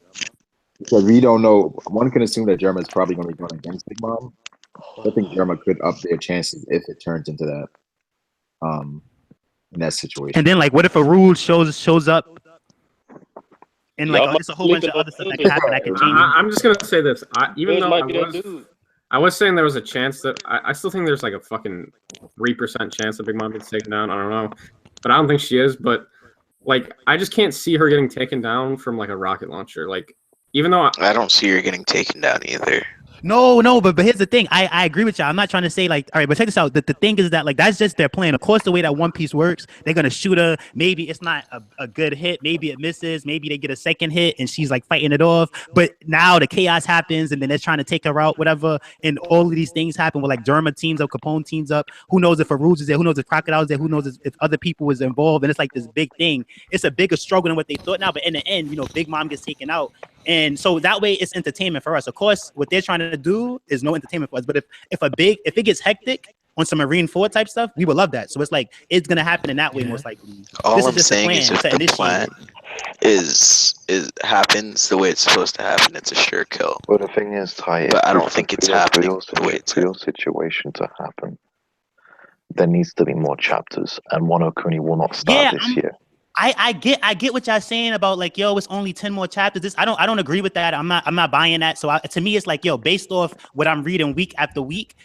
A: because we don't know. One can assume that Germa is probably going to be going against Big Mom. I think Germa could up their chances if it turns into that, in that situation.
H: And then like, what if a rule shows up, and like
K: Y'all might
H: it's a whole
K: sleep
H: bunch
K: in
H: of
K: on
H: other stuff that
K: dude.
H: could happen that could change.
B: I'm just gonna say this. Even
K: This
B: though
K: might be that dude.
B: I was saying there was a chance that I still think there's like a fucking 3% chance that Big Mom gets taken down. I don't know, but I don't think she is. But like, I just can't see her getting taken down from like a rocket launcher. Like, even though
E: I don't see her getting taken down either.
H: No, but here's the thing. I agree with you. I'm not trying to say like, all right, but check this out. The thing is that like that's just their plan. Of course, the way that One Piece works, they're gonna shoot her. Maybe it's not a good hit. Maybe it misses. Maybe they get a second hit and she's like fighting it off. But now the chaos happens and then they're trying to take her out, whatever. And all of these things happen where like Germa teams up, Capone teams up. Who knows if Aruj is there? Who knows if Crocodile is there? Who knows if other people is involved? And it's like this big thing. It's a bigger struggle than what they thought now. But in the end, you know, Big Mom gets taken out. And so that way it's entertainment for us. Of course, what they're trying to do is no entertainment for us. But if it gets hectic on some Marine 4 type stuff, we would love that. So it's like it's gonna happen in that way most likely.
E: All
H: This
E: I'm saying is if the plan is happens the way it's supposed to happen, it's a sure kill.
G: Well, the thing is, Ty,
E: But I don't think it's happening the way it's
G: for your situation to happen, there needs to be more chapters, and Wano Kuni will not start this year.
H: I get what y'all saying about like, yo, it's only 10 more chapters. I don't agree with that. I'm not buying that. So to me, it's like, yo, based off what I'm reading week after week,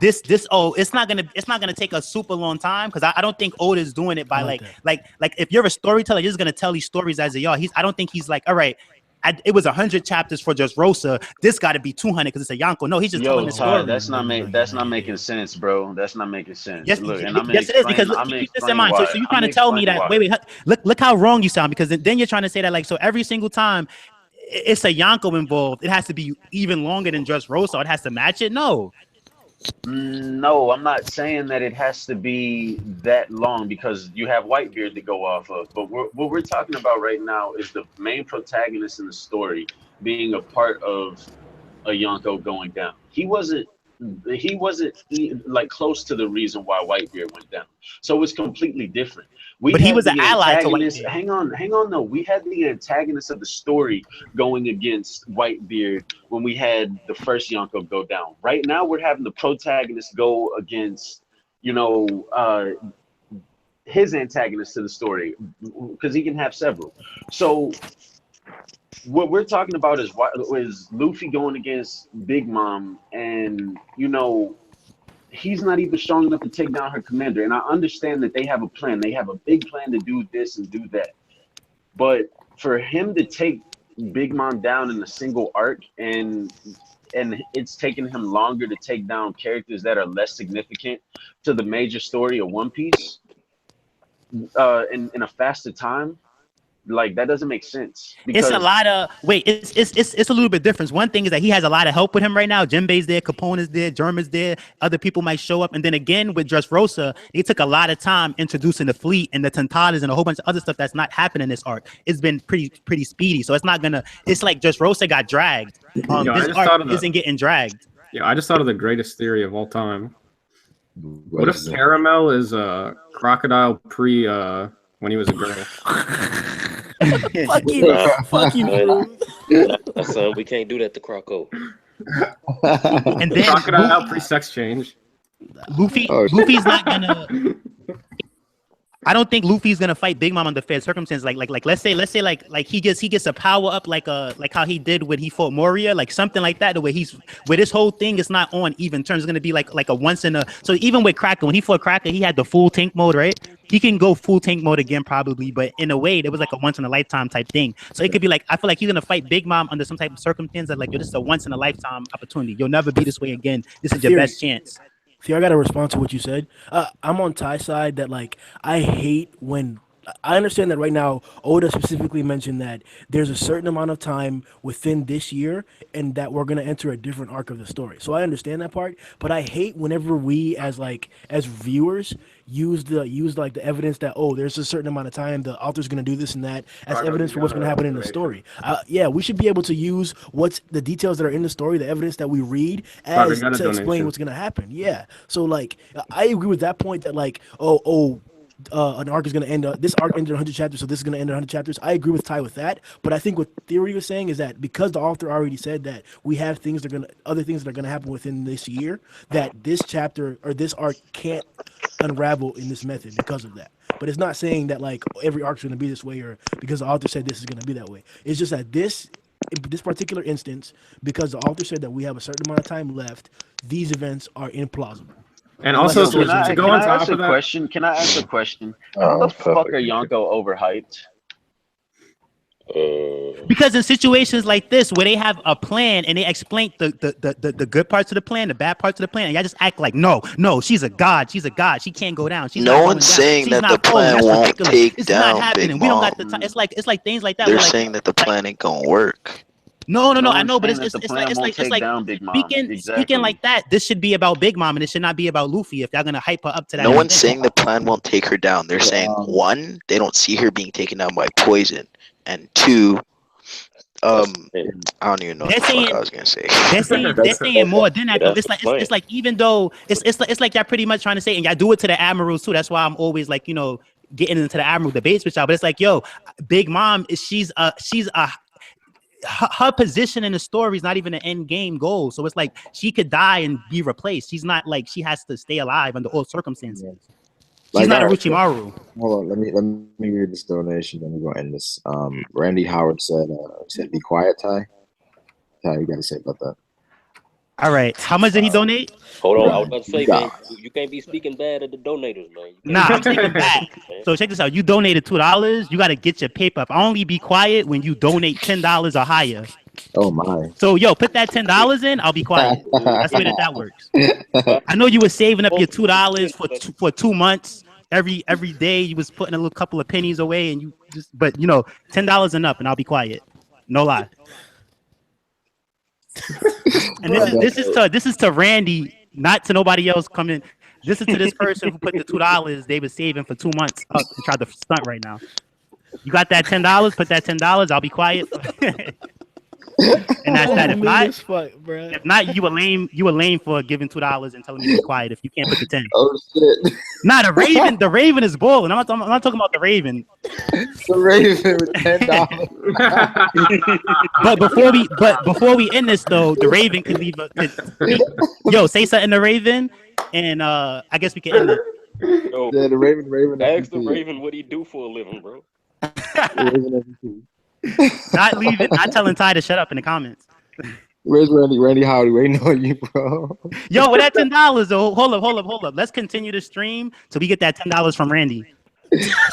H: it's not gonna take a super long time because I don't think Oda is doing it by like if you're a storyteller, you're just gonna tell these stories as a y'all. I don't think he's like, all right, it was 100 chapters for Dressrosa. This got to be 200 because it's a Yonko. No, he's just telling the story.
L: That's not making sense, bro. That's not making sense.
H: Yes,
L: Look, and
H: yes, it is because look, keep this in mind. So you're trying to tell me that? Wait, look how wrong you sound because then you're trying to say that like so every single time it's a Yonko involved, it has to be even longer than Dressrosa. It has to match it.
L: No, I'm not saying that it has to be that long because you have Whitebeard to go off of. But what we're talking about right now is the main protagonist in the story being a part of a Yonko going down. He wasn't like close to the reason why Whitebeard went down. So it's completely different.
H: But he was an ally to Whitebeard.
L: Hang on. No, we had the antagonist of the story going against Whitebeard when we had the first Yonko go down. Right now, we're having the protagonist go against, his antagonist to the story because he can have several. So what we're talking about is Luffy going against Big Mom, and he's not even strong enough to take down her commander. And I understand that they have a plan. They have a big plan to do this and do that. But for him to take Big Mom down in a single arc, and it's taking him longer to take down characters that are less significant to the major story of One Piece in a faster time, like that doesn't make sense.
H: It's a lot of it's a little bit different. One thing is that he has a lot of help with him right now. Jinbei's there, Capone is there, Germa's there, other people might show up. And then again with Dressrosa, they took a lot of time introducing the fleet and the Tentadas and a whole bunch of other stuff that's not happening in this arc. It's been pretty speedy. So it's like Dressrosa got dragged. This arc isn't getting dragged.
B: Yeah, I just thought of the greatest theory of all time. What if Caramel is a crocodile when he was a girl?
K: Son, we can't do that to Croco.
H: And then
B: crocodile pre-sex change.
H: Luffy's not gonna. I don't think Luffy's gonna fight Big Mom under fair circumstances. Like let's say like he gets a power up like how he did when he fought Moria, like something like that. The way where this whole thing is not on even terms. It's gonna be like a once in a. So even with Cracker, when he fought Cracker, he had the full tank mode, right? He can go full tank mode again probably, but in a way, it was like a once in a lifetime type thing. So it could be like I feel like he's gonna fight Big Mom under some type of circumstance that like this is a once in a lifetime opportunity. You'll never be this way again. This is your best chance.
F: See, I gotta respond to what you said. I'm on Ty's side that like I hate when I understand that right now. Oda specifically mentioned that there's a certain amount of time within this year, and that we're gonna enter a different arc of the story. So I understand that part, but I hate whenever we, as viewers, use like the evidence that, oh, there's a certain amount of time the author's gonna do this and that as
B: Brago,
F: evidence
B: you
F: for what's
B: got
F: gonna
B: a
F: happen in the
B: donation.
F: story. Yeah, we should be able to use what's the details that are in the story, the evidence that we read,
B: Brago, you
F: as
B: got a
F: to explain
B: donation.
F: what's gonna happen. Yeah. So like, I agree with that point that like, an arc is going to end. This arc ended 100 chapters, so this is going to end 100 chapters. I agree with Ty with that, but I think what Theory was saying is that because the author already said that we have other things that are going to happen within this year, that this chapter or this arc can't unravel in this method because of that. But it's not saying that like every arc's going to be this way or because the author said this is going to be that way. It's just that in this particular instance, because the author said that we have a certain amount of time left, these events are implausible.
B: And
F: Unless
B: also,
F: the
L: Yo,
F: story
L: can
F: brings
L: I
F: it
B: go
L: can
B: on
L: I
F: back.
L: ask
B: top
L: a
B: of that,
L: question? Can I ask a question? How
G: Oh,
L: the
G: that's
L: fuck
G: perfect.
L: are
G: Thank you.
L: Yonko overhyped?
H: Because in situations like this where they have a plan and they explain the good parts of the plan, the bad parts of the plan, and y'all just act like no, she's a god, she can't go down, she's
E: No
H: not going
E: one's
H: down,
E: saying
H: she's
E: that the
H: not falling.
E: plan
H: That's
E: won't
H: ridiculous.
E: take
H: It's not
E: down Big
H: happening. We don't got the
E: Mom.
H: time. It's like things like that.
E: They're
H: We're like,
E: saying that the plan ain't gonna work.
H: no,
L: No
H: I
L: one's
H: know, but
L: saying that the plan won't
H: it's
L: take
H: like
L: down Big Mom.
H: speaking
L: Exactly.
H: like that. This should be about Big Mom and it should not be about Luffy. If y'all gonna hype her up to that
E: No one's
H: extent.
E: saying the plan won't take her down. They're saying one, they don't see her being taken down by poison, and two,
K: That's
E: I don't even know what
H: They're
E: the fuck I
H: saying
E: was gonna say.
H: they're saying more than that though.
K: that's
H: It's
K: the
H: like
K: plan.
H: it's like even though it's like y'all pretty much trying to say, and y'all do it to the admirals too. That's why I'm always like, getting into the admiral debates with y'all. But it's like, yo, Big Mom is she's a her position in the story is not even an end game goal. So it's like she could die and be replaced. She's not like she has to stay alive under all circumstances. She's
A: Like,
H: not
A: all
H: a
A: right, so
H: Orochimaru.
A: hold on. Let me read this donation. Then we're gonna end this. Randy Howard said, "Be quiet, Ty. Ty, you got to say about that."
H: All right. How much did he donate?
K: Hold on, I was
A: Bro,
K: about to
A: you
K: say, man,
A: got
K: you can't be speaking bad of the donators, man. You can't
H: Nah,
K: be
H: I'm
K: speaking
H: taking
K: bad
H: back.
K: of them, man.
H: So check this out. You donated $2. You got to get your paper up. Only be quiet when you donate $10 or higher.
A: Oh my.
H: So yo, put that $10 in. I'll be quiet. That's the way that works. I know you were saving up your $2 for 2 months. Every day you was putting a little couple of pennies away, and but $10 and up, and I'll be quiet. No lie. And this is to Randy, not to nobody else coming. This is to this person who put the $2 they were saving for 2 months up and tried to stunt right now. You got that $10? Put that $10. I'll be quiet. And that's that. If not, you were lame. You were lame for giving $2 and telling me to be quiet. If you can't put the 10.
A: Oh shit.
H: Nah, the Raven. The Raven is balling. I'm not talking about the Raven.
A: The Raven with $10.
H: But before we end this though, the Raven could leave. Yo, say something to Raven, and I guess we can end it.
K: Yo,
A: Yeah, the Raven
K: ask the
A: MVP.
K: Raven what he do for a living, bro.
A: The Raven MVP.
H: Not telling Ty to shut up in the comments.
A: Where's Randy? Randy Howdy waiting on you, bro.
H: Yo, with that $10 though, hold up. Let's continue the stream till we get that $10 from Randy.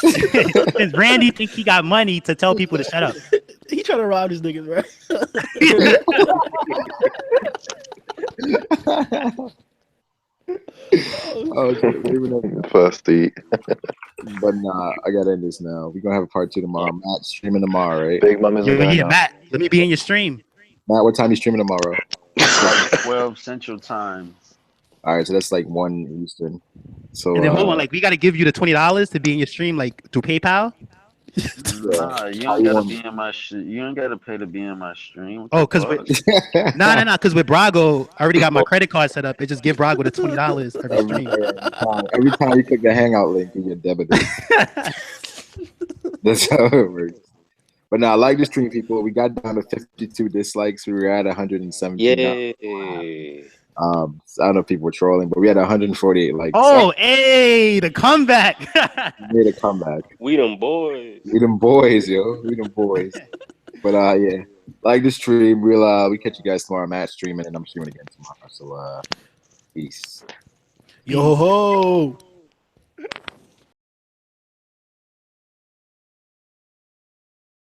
H: Since Randy think he got money to tell people to shut up.
F: He trying to rob these niggas, bro.
A: Oh shit, Raven MVP.
G: First eat.
A: But nah, I gotta end this now. We're gonna have a part 2 tomorrow. Matt streaming tomorrow, right?
G: Big Mom isn't there now.
H: Matt, let me be in your stream.
A: Matt, what time you streaming tomorrow?
L: Like 12 Central Time.
A: All right, so that's like 1 Eastern. So
H: And then hold on, like we gotta give you the $20 to be in your stream, like through PayPal.
L: Nah, you don't gotta be in my shit. You don't gotta pay to be in my stream.
H: Oh, because because with Brago, I already got my credit card set up. It just give Brago the $20 every stream.
A: every time you click the hangout link, you get debited. That's how it works. But now, I like the stream, people. We got down to 52 dislikes. We were at 117.
K: Yeah.
A: I don't know if people were trolling, but we had 148 likes.
H: Oh, hey, the comeback.
A: We made a comeback.
K: We them boys.
A: We them boys, yo. We them boys. But yeah, like the stream. We catch you guys tomorrow. Matt streaming, and I'm streaming again tomorrow. So peace.
F: Yo ho.